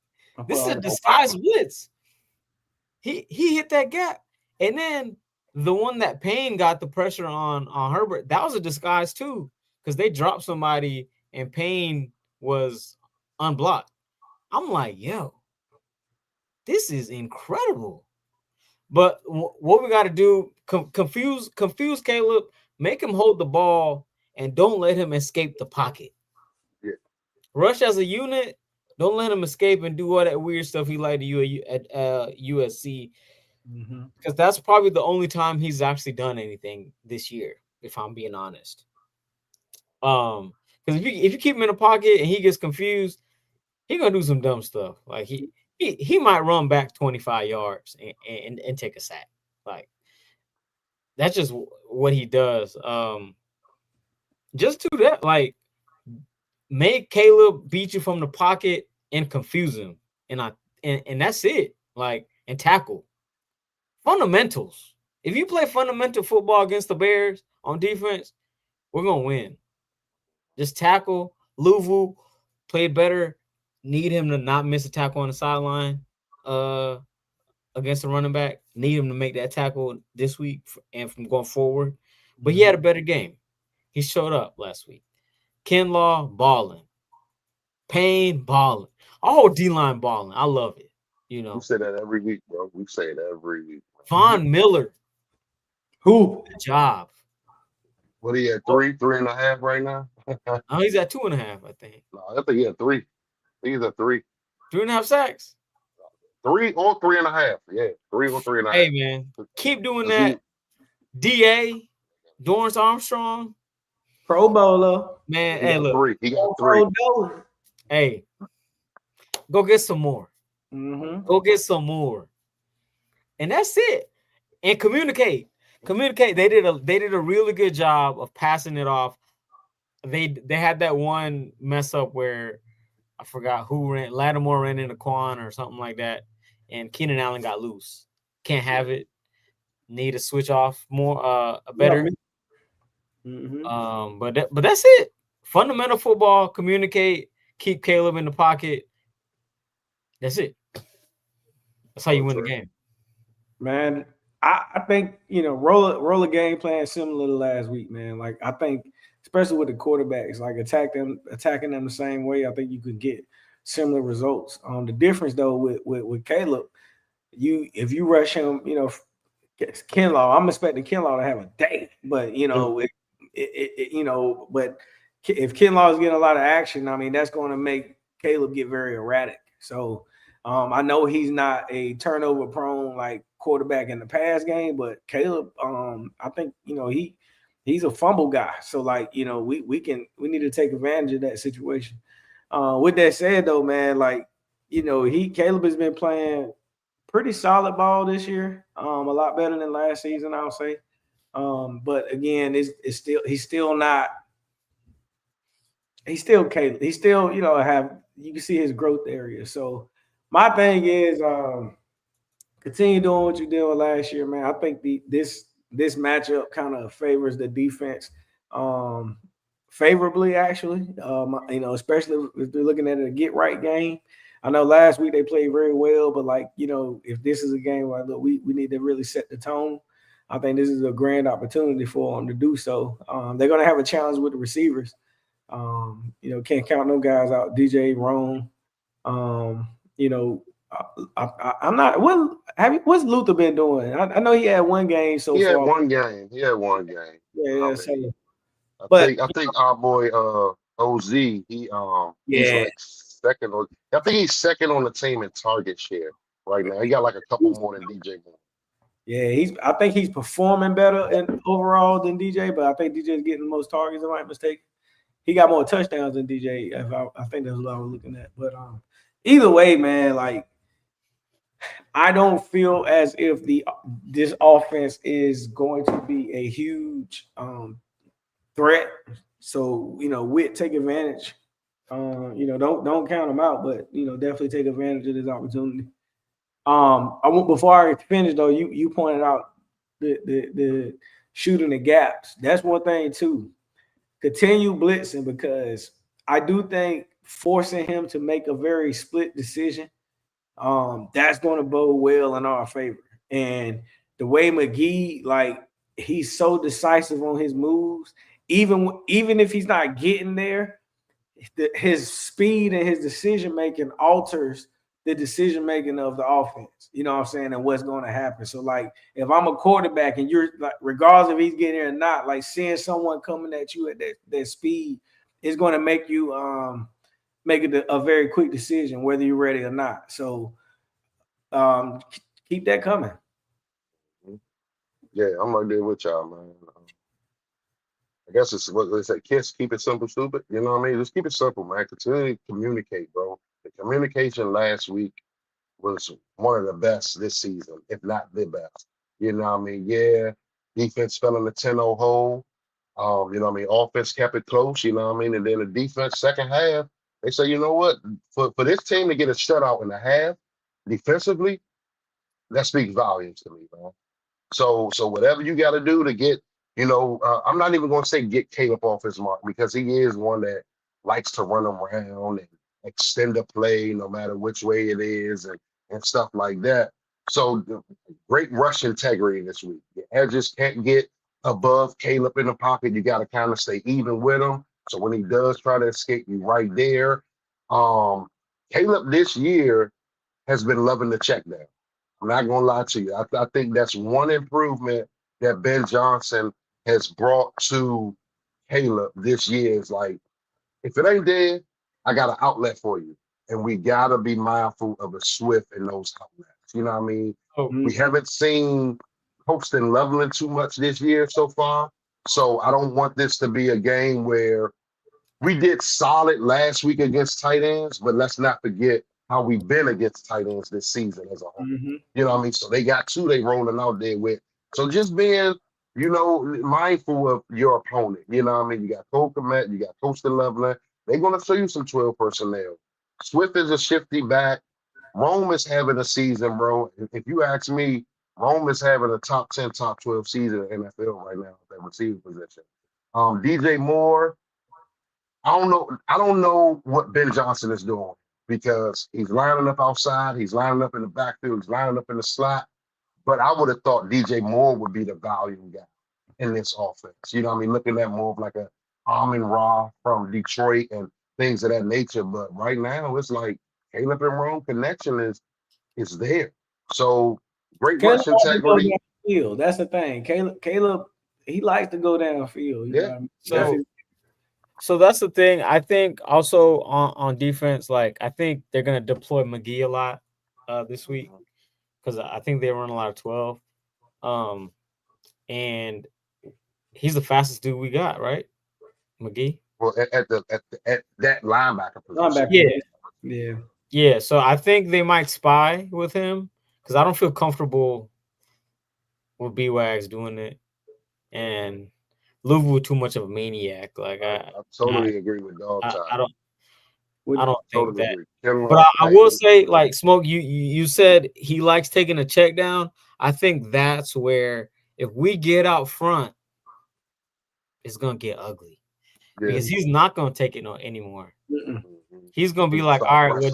this is a disguised blitz. He hit that gap, and then the one that Payne got the pressure on Herbert, that was a disguise too, because they dropped somebody and Payne was unblocked. I'm like, yo, this is incredible. But what we got to do, confuse Caleb, make him hold the ball, and don't let him escape the pocket. Yeah. Rush as a unit. Don't let him escape and do all that weird stuff he liked to do at USC. Because that's probably the only time he's actually done anything this year, if I'm being honest. Because if you keep him in the pocket and he gets confused, he's gonna do some dumb stuff. Like he might run back 25 yards and take a sack. Like that's just what he does. Just do that. Like make Caleb beat you from the pocket and confuse him, and that's it. Like and tackle. Fundamentals. If you play fundamental football against the Bears on defense, we're gonna win. Just tackle. Louvu played better. Need him to not miss a tackle on the sideline against the running back. Need him to make that tackle this week and from going forward. But he had a better game. He showed up last week. Kinlaw balling. Payne balling. All D-line balling. I love it. We say that every week, bro. We say it every week. Von Miller. Who? Good job. What he at 3.5 right now? Oh, he's at 2.5, I think. No, I think he had 3. He's at 3. 3.5 sacks. 3 or 3.5. Yeah, 3 or 3.5. Hey man, keep doing that. DA, Dorrance Armstrong, Pro Bowler. Man, hey, look. 3. He got 3. Hey, go get some more. Go get some more. And that's it. And communicate. Communicate. They did a really good job of passing it off. They had that one mess up where I forgot who ran. Lattimore ran into Quan or something like that, and Keenan Allen got loose. Can't have it. Need to switch off more. Better. But that's it. Fundamental football. Communicate. Keep Caleb in the pocket. That's it. That's how you win the game. Man, I think, roll a game plan similar to last week, man. Like, I think, especially with the quarterbacks, like attacking them the same way, I think you could get similar results. The difference though with Caleb, if you rush him, Kinlaw, I'm expecting Kinlaw to have a day, but but if Kinlaw is getting a lot of action, I mean, that's going to make Caleb get very erratic. So I know he's not a turnover prone like quarterback in the pass game, but Caleb, I think he's a fumble guy. So like we need to take advantage of that situation. With that said, though, man, like Caleb has been playing pretty solid ball this year. A lot better than last season, I'll say. But again, he's still Caleb. He's still, you can see his growth area. So my thing is continue doing what you did last year, man. I think this matchup kind of favors the defense favorably, actually. Especially if they're looking at a get right game. I know last week they played very well, but if this is a game where we need to really set the tone, I think this is a grand opportunity for them to do so. They're going to have a challenge with the receivers. Can't count no guys out. DJ, Rome. I'm not. What's Luther been doing? I know he had one game so far. He had one game. Yeah. I think our boy OZ, he's like second on. I think he's second on the team in target share right now. He got like a couple more than DJ Moore. Yeah, I think he's performing better overall than DJ, but I think DJ's getting the most targets, if I'm not mistaken. He got more touchdowns than DJ. I think that's what I was looking at. But either way, man, like I don't feel as if this offense is going to be a huge threat. So Witt, take advantage. Don't count them out, but definitely take advantage of this opportunity. Before I finish though, you pointed out the shooting the gaps. That's one thing too. Continue blitzing, because I do think forcing him to make a very split decision, that's going to bode well in our favor. And the way McGee, like, he's so decisive on his moves, even if he's not getting there, his speed and his decision making alters the decision making of the offense. You know what I'm saying? And what's going to happen. So, like, if I'm a quarterback and you're like, regardless if he's getting there or not, like seeing someone coming at you at that speed is going to make you make it a very quick decision whether you're ready or not. So, keep that coming. Yeah, I'm right there with y'all, man. I guess it's what they say, KISS, keep it simple, stupid. You know what I mean? Just keep it simple, man. Continue to communicate, bro. The communication last week was one of the best this season, if not the best. You know what I mean? Yeah, defense fell in the 10-0 hole. You know what I mean? Offense kept it close, you know what I mean? And then the defense, second half, they say, you know what? For this team to get a shutout in the half, defensively, that speaks volumes to me, man. So whatever you got to do to get, I'm not even going to say get Caleb off his mark, because he is one that likes to run around and extend the play no matter which way it is and stuff like that. So great rush integrity this week. The edges can't get above Caleb in the pocket. You got to kind of stay even with him. So when he does try to escape, you right there. Caleb this year has been loving the check down. I'm not going to lie to you. I think that's one improvement that Ben Johnson has brought to Caleb this year. Is like, if it ain't there, I got an outlet for you. And we got to be mindful of a Swift in those outlets. You know what I mean? We haven't seen Poston leveling too much this year so far. So I don't want this to be a game where we did solid last week against tight ends, but let's not forget how we've been against tight ends this season as a whole. You know what I mean? So they got two they rolling out there with. So just being mindful of your opponent. You know what I mean? You got Cole Kmet, you got Coastal Loveland. They're going to show you some 12 personnel. Swift is a shifty back. Rome is having a season, bro. If you ask me, Rome is having a top 10, top 12 season in the NFL right now at that receiver position. DJ Moore, I don't know what Ben Johnson is doing because he's lining up outside, he's lining up in the backfield, he's lining up in the slot. But I would have thought DJ Moore would be the volume guy in this offense. You know what I mean? Looking at more of like a Amon Ra from Detroit and things of that nature. But right now, it's like Caleb and Rome connection is there. So great Caleb rush likes to go integrity. downfield. That's the thing. Caleb, he likes to go downfield. You know Yeah. what I mean? So, so that's the thing. I think also on defense, like I think they're gonna deploy McGee a lot this week because I think they run a lot of 12. And he's the fastest dude we got, right? McGee. Well, at that linebacker position. Linebacker. Yeah. Yeah. So I think they might spy with him because I don't feel comfortable with B-Wags doing it. And Louisville too much of a maniac. Like I totally agree with Dog Time. I don't think totally that. agree. But I will say, like Smoke, you said he likes taking a check down. I think that's where if we get out front, it's gonna get ugly. Because he's not gonna take it anymore. He's gonna be like, all right, well,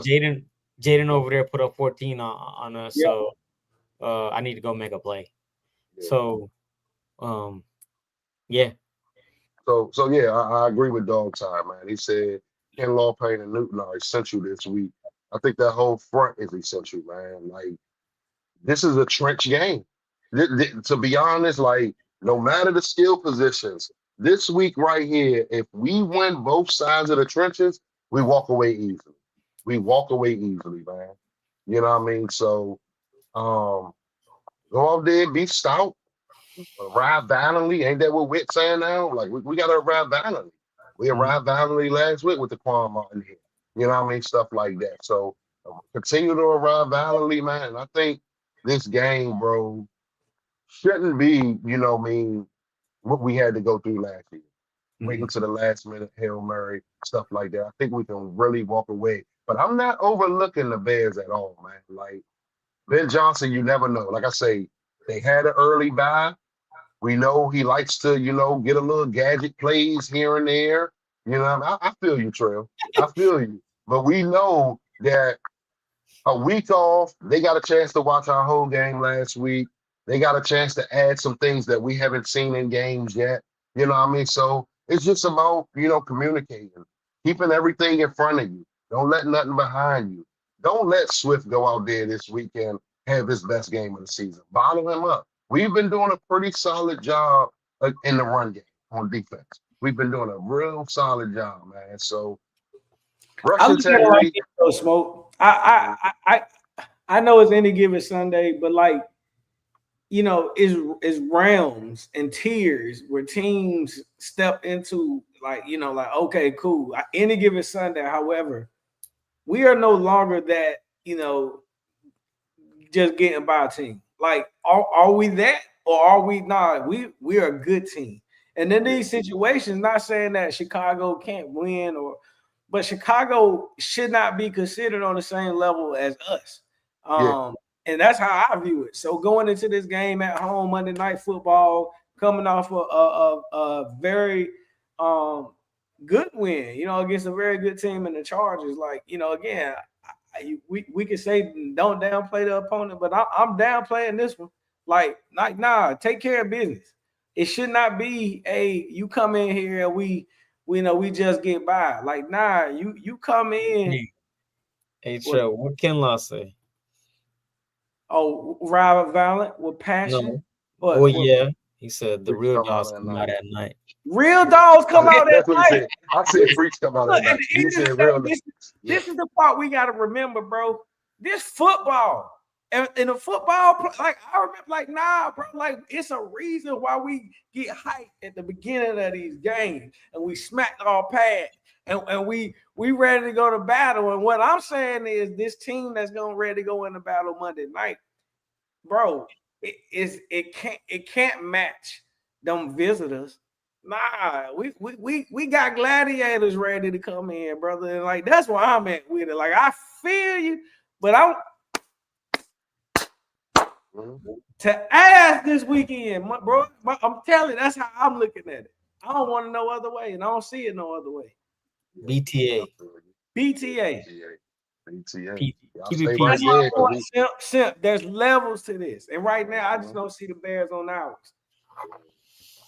Jaden over there put up 14 on us, so I need to go make a play. Yeah. So, yeah. So yeah, I agree with Dog Time, man. He said Ken Law, Payne, and Newton are essential this week. I think that whole front is essential, man. Like this is a trench game. To be honest, like no matter the skill positions, this week right here, if we win both sides of the trenches, we walk away easily. We walk away easily, man. You know what I mean? So go out there, be stout, arrive valiantly. Ain't that what Witt's saying now? Like we gotta arrive valiantly. We arrived valiantly last week with the Quan Martin here. You know what I mean? Stuff like that. So continue to arrive valiantly, man. I think this game, bro, shouldn't be, what we had to go through last year. Waiting to the last minute, Hail Mary, stuff like that. I think we can really walk away. But I'm not overlooking the Bears at all, man. Like Ben Johnson, you never know. Like I say, they had an early bye. We know he likes to, get a little gadget plays here and there. I feel you, Trail. I feel you. But we know that a week off, they got a chance to watch our whole game last week. They got a chance to add some things that we haven't seen in games yet. You know what I mean? So it's just about, communicating, keeping everything in front of you. Don't let nothing behind you. Don't let Swift go out there this weekend, have his best game of the season. Bottle him up. We've been doing a pretty solid job in the run game on defense. We've been doing a real solid job, man. So rush integrity. Smoke. I know it's any given Sunday, but like, is realms and tiers where teams step into like, okay, cool. Any given Sunday, however, we are no longer that, just getting by a team. Like, are we that or are we not? We are a good team. And in these situations, not saying that Chicago can't win but Chicago should not be considered on the same level as us. And that's how I view it. So going into this game at home, Monday Night Football, coming off a very good win, against a very good team in the Chargers. Like, again, we could say don't downplay the opponent, but I'm downplaying this one. Like, nah, take care of business. It should not be you come in here and we just get by. Like, nah, you come in. Hey, Trey, what Ken Law say? Oh, ride violent with passion. No. Yeah. He said the real dogs come out at night. Real dogs come out at night. I said freaks come out at night. He said real. This is the part we got to remember, bro. This football. And in a football, like I remember, like, nah, bro, like it's a reason why we get hyped at the beginning of these games and we smack our pad and we ready to go to battle. And what I'm saying is this team that's going ready to go into battle Monday night, bro, it can't match them visitors. Nah, we got gladiators ready to come in, brother. And like that's where I'm at with it. Like I feel you, but I'm to ask this weekend, bro. I'm telling you, that's how I'm looking at it. I don't want to no other way, and I don't see it no other way. BTA. BTA. Keep Y'all it stay right PG. there. Simp, there's levels to this, and right now I just don't see the Bears on ours.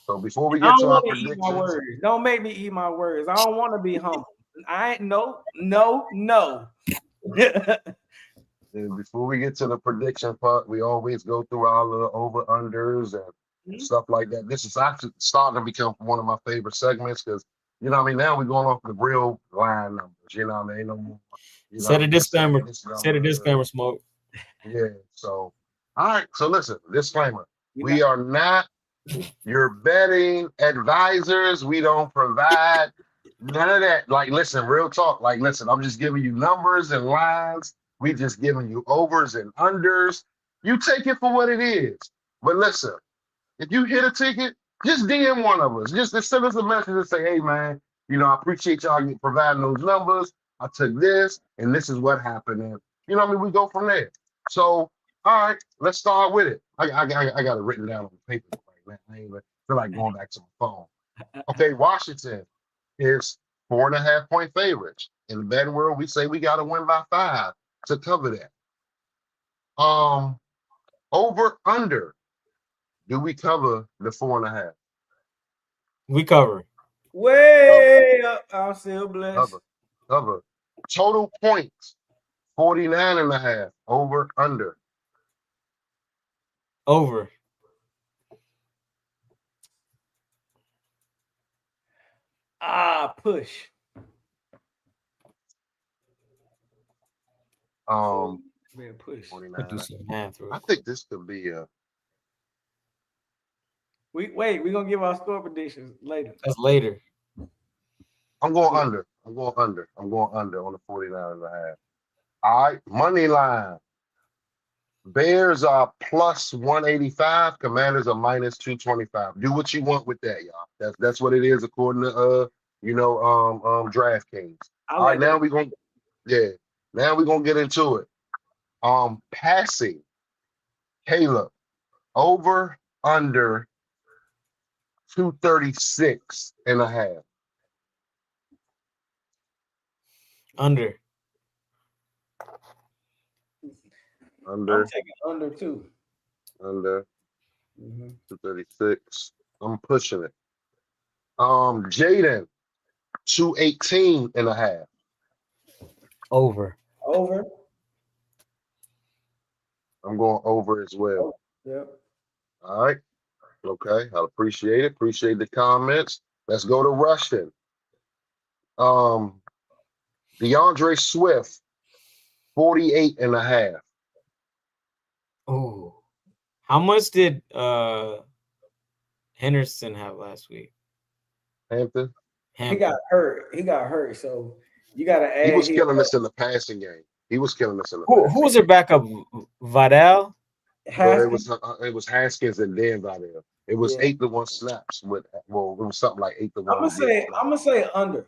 So before we I get don't to our want to eat my predictions, words. Don't make me eat my words. I don't want to be humble. I ain't no. and before we get to the prediction part, we always go through our little over-unders and stuff like that. This is actually starting to become one of my favorite segments because, you know what I mean, now we're going off the real line numbers, you know what I mean? No more, Set a disclaimer. Set a disclaimer, Smoke. Yeah, so, all right, so listen, disclaimer. We are not your betting advisors. We don't provide none of that. Like, listen, real talk. Like, listen, I'm just giving you numbers and lines. We just giving you overs and unders. You take it for what it is. But listen, if you hit a ticket, just DM one of us. Just send us a message and say, hey, man, you know, I appreciate y'all providing those numbers. I took this, and this is what happened. And, you know what I mean? We go from there. So, all right, let's start with it. I got it written down on the paper right now. I ain't feel like going back to my phone. Okay, Washington is 4.5-point favorites. In the betting world, we say we got to win by 5 to cover that. Over under. Do we cover the 4.5? We cover. Way up. I'm still blessed. Cover. Total points 49.5. Over under. Over. Push. Push. 49. Do some math real I quick. think this could be a. We're gonna give our score predictions later. That's later. I'm going under. I'm going under on the 49.5. All right, money line. Bears are plus 185. Commanders are minus 225. Do what you want with that, y'all. That's what it is according to DraftKings. All right, now we're gonna get into it. Passing. Caleb, over under 236.5. Under. I'm taking under too. Under 236. I'm pushing it. Jaden, 218.5. Over. I'm going over as well. Yep. All right. Okay. I appreciate it. Appreciate the comments. Let's go to Rushton. DeAndre Swift, 48.5. Oh. How much did Henderson have last week? Hampton? He got hurt. So you got to add. He was killing us in the passing game. Who was their backup? Vidal? Haskins? It was Haskins and then Vidal. It was 8-1 snaps with it was something like 8-1. I'm gonna say under.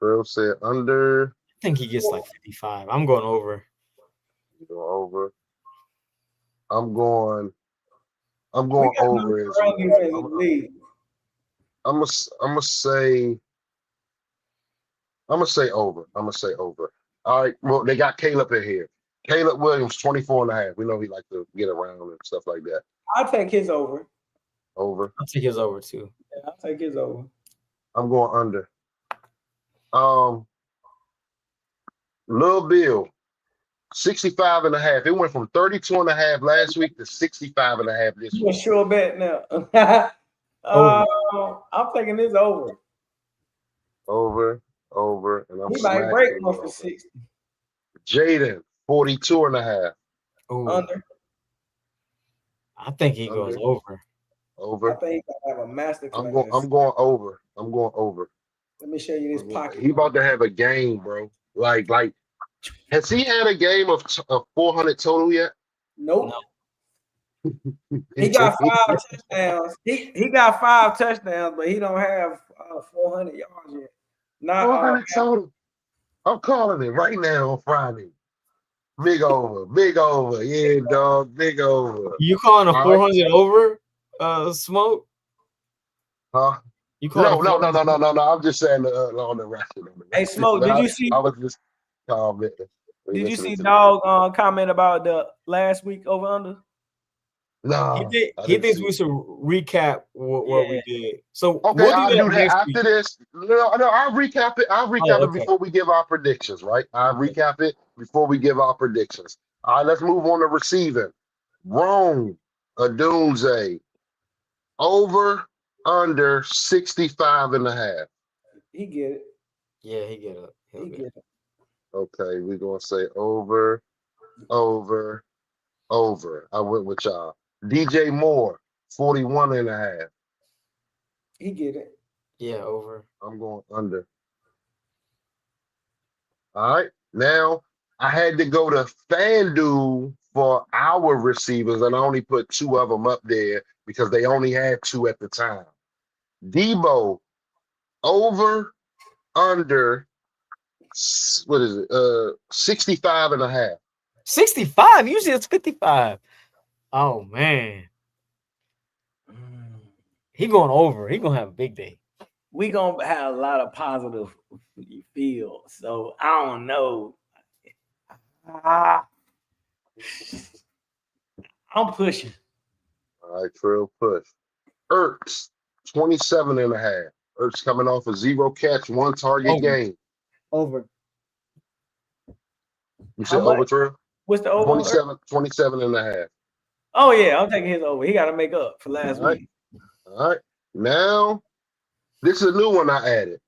Bro said under. I think he gets like 55. I'm going over. You go over. I'm going over as well. I'm gonna say over. All right. Well, they got Caleb in here. Caleb Williams, 24.5. We know he like to get around and stuff like that. I'll take his over. I'll take his over too. Yeah, I'll take his over. I'm going under. Lil Bill, 65.5. It went from 32.5 last week to 65.5 this week. You a sure bet now. I'm taking this over. Over, and I'm he might break one for 60. Jaden, 42.5. Under. I think he goes over. I think he's gonna have a master class. I'm going over. Let me show you this pocket. He about to have a game, bro. Like, has he had a game of 400 total yet? Nope. He got 5 touchdowns. He got 5 touchdowns, but he don't have 400 yards yet. Not 400 total. I'm calling it right now on Friday. Big over. Yeah, dog, big over. You calling a All 400 over? Smoke? Huh? You calling No. a 400? I'm just saying on the record. Hey, Smoke, did you see? I was just commenting. Did you see Dog comment about the last week over under? No, He thinks we should recap what we did. So okay, we'll I'll do that next after week. this. No, I'll recap it. I'll recap it Okay. before we give our predictions, right? I'll recap it before we give our predictions. All right, let's move on to receiving. Rome, Adunze, over, under 65.5. He get it. Yeah, he get it. He get it. Okay, we're gonna say over. I went with y'all. DJ Moore, 41.5. He get it. Yeah, over. I'm going under. All right. Now I had to go to FanDuel for our receivers, and I only put 2 of them up there because they only had 2 at the time. Debo, over, under, what is it? 65.5. 65. Usually it's 55. Oh man. He going over. He gonna have a big day. We gonna have a lot of positive feel. So I don't know. I'm pushing. All right, Trill push. Ertz, 27.5. Ertz coming off a 0 catch, 1 target game. Over. You said over, Trill? What's the over? 27.5. Oh yeah, I'm taking his over. He got to make up for last week. All right. Now, this is a new one I added.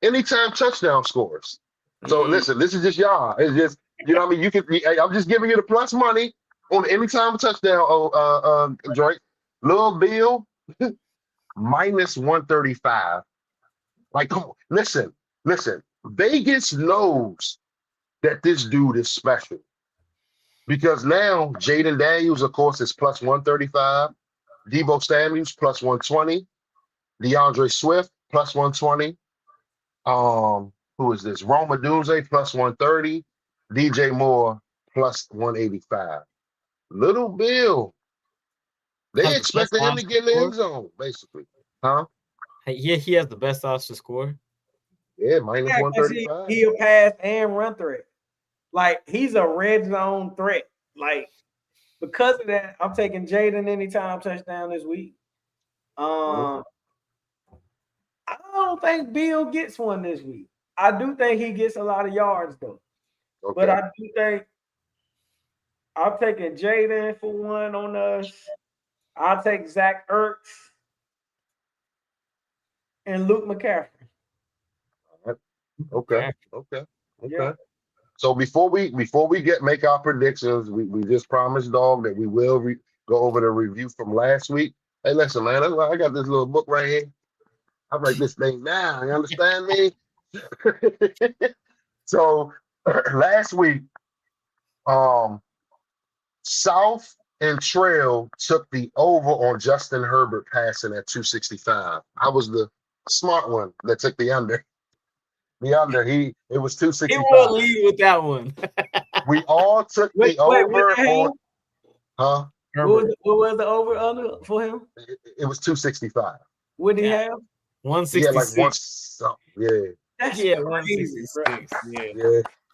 Anytime touchdown scores. So listen, this is just y'all. It's just, you know what I mean? I'm just giving you the plus money on anytime touchdown, Drake. Lil Bill, minus 135. Like, come on, listen. Vegas knows that this dude is special. Because now Jaden Daniels, of course, is plus 135. Debo Samuels, plus 120. DeAndre Swift, plus 120. Who is this? Roma Dunze, plus 130. DJ Moore, plus 185. Little Bill. They expected him to get in the end zone, basically. Huh? Yeah, he has the best odds to score. Yeah, minus 135. He'll pass and run threat. Like, he's a red zone threat. Like, because of that, I'm taking Jaden anytime touchdown this week. I don't think Bill gets one this week. I do think he gets a lot of yards, though. Okay. But I do think I'm taking Jaden for one on us. I'll take Zach Ertz and Luke McCaffrey. Okay. Yeah. So before we make our predictions, we just promised, dog, that we will go over the review from last week. Hey, listen, man, I got this little book right here. I write this thing down. You understand me? So last week, South and Trail took the over on Justin Herbert passing at 265. I was the smart one that took the under. It was 265. He will lead with that one. We all took the over on, huh? What was the over under for him? It was 265. What did he have? 166. Yeah, like one. Yeah. That's 166.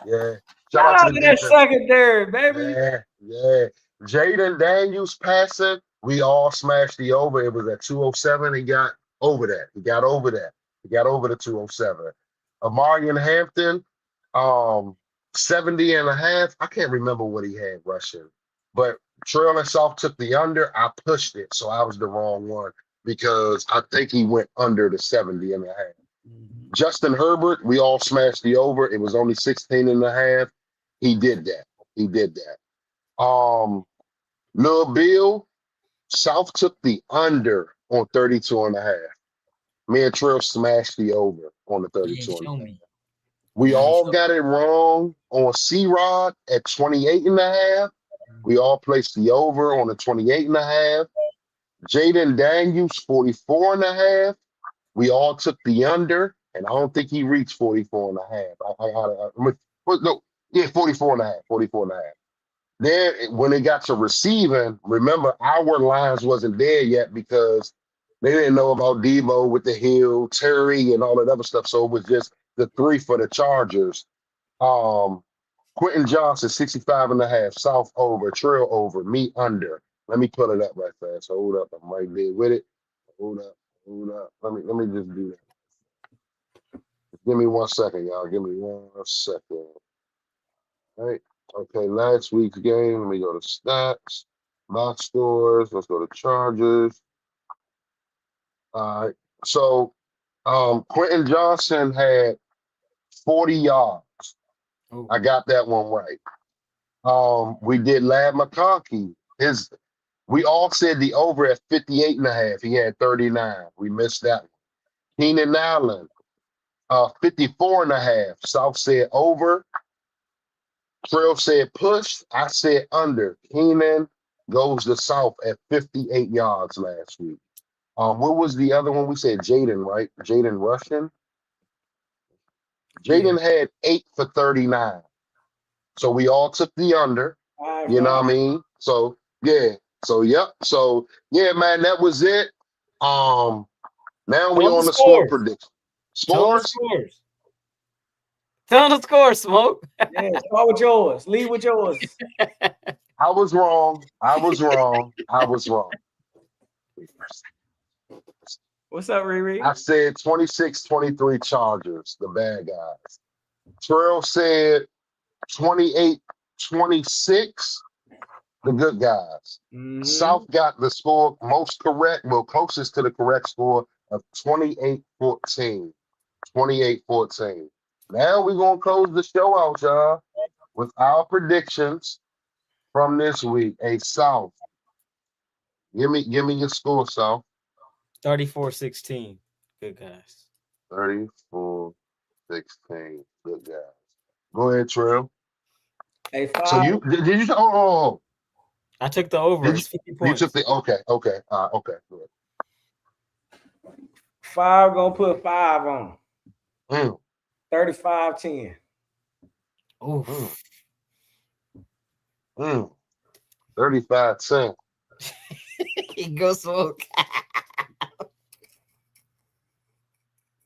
Yeah. Shout out to that secondary, baby. Yeah. Jaden Daniels passing. We all smashed the over. It was at 207. He got over that. He got over the 207. Amarian Hampton, 70.5. I can't remember what he had rushing, but Trail and South took the under. I pushed it, so I was the wrong one because I think he went under the 70.5. Justin Herbert, we all smashed the over. It was only 16.5. He did that. Lil Bill, South took the under on 32.5. Me and Trill smashed the over on the 32.5. We all got it wrong on C-Rod at 28.5. We all placed the over on the 28.5. Jaden Daniels, 44.5. We all took the under, and I don't think he reached 44.5. 44.5. Then when it got to receiving, remember our lines wasn't there yet because they didn't know about Devo with the Hill, Terry, and all that other stuff. So it was just the 3 for the Chargers. Quentin Johnson, 65.5, South over, Trail over, me under. Let me pull it up right fast. Hold up, I'm right there with it. Hold up. Let me just do that. Give me 1 second, y'all. Give me 1 second. All right. Okay, last week's game. Let me go to stats, box scores. Let's go to Chargers. All right. So Quentin Johnson had 40 yards. Oh. I got that one right. We did Lad McConkey. We all said the over at 58.5. He had 39. We missed that one. Keenan Allen, 54.5. South said over. Trail said push. I said under. Keenan goes to South at 58 yards last week. What was the other one? We said Jaden, right? Jaden Russian. Jaden had 8 for 39. So we all took the under. You know what I mean? So yeah. So yep. So yeah, man, that was it. Now we on the score prediction. Scores? Tell the scores, Smoke. Yeah, start with yours. Lead with yours. I was wrong. What's up, Riri? I said 26-23 Chargers, the bad guys. Terrell said 28-26, the good guys. Mm-hmm. South got the score most correct, well, closest to the correct score of 28-14. 28-14. Now we're going to close the show out, y'all, with our predictions from this week. Hey, South, give me your score, South. 34-16. Good guys. 34-16. Good guys. Go ahead, Trail. Hey, 5. So you did you? Oh. I took the over. It's 50 points. You took the okay. Okay. Good. 5 gonna put 5 on. 35-10. Oh. 35-10. He goes Smoke.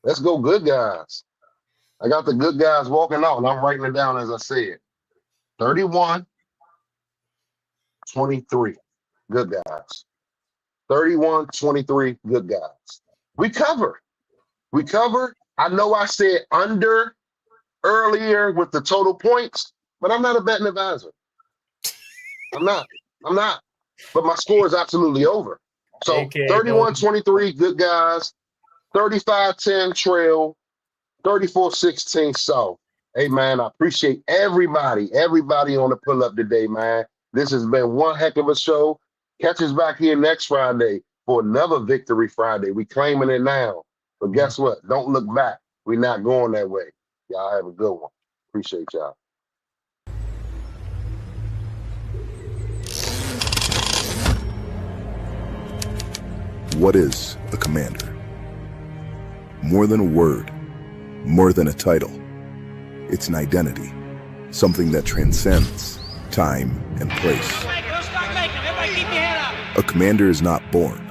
Let's go, good guys. I got the good guys walking out, and I'm writing it down as I said. 31-23. Good guys. 31-23. Good guys. We cover. I know I said under earlier with the total points, but I'm not a betting advisor. I'm not. But my score is absolutely over. So 31-23, good guys. 35-10 Trail. 34-16 South. Hey, man, I appreciate everybody on the pull-up today, man. This has been one heck of a show. Catch us back here next Friday for another Victory Friday. We claiming it now. But guess what? Don't look back. We're not going that way. Y'all have a good one. Appreciate y'all. What is a commander? More than a word, more than a title. It's an identity, something that transcends time and place. A commander is not born.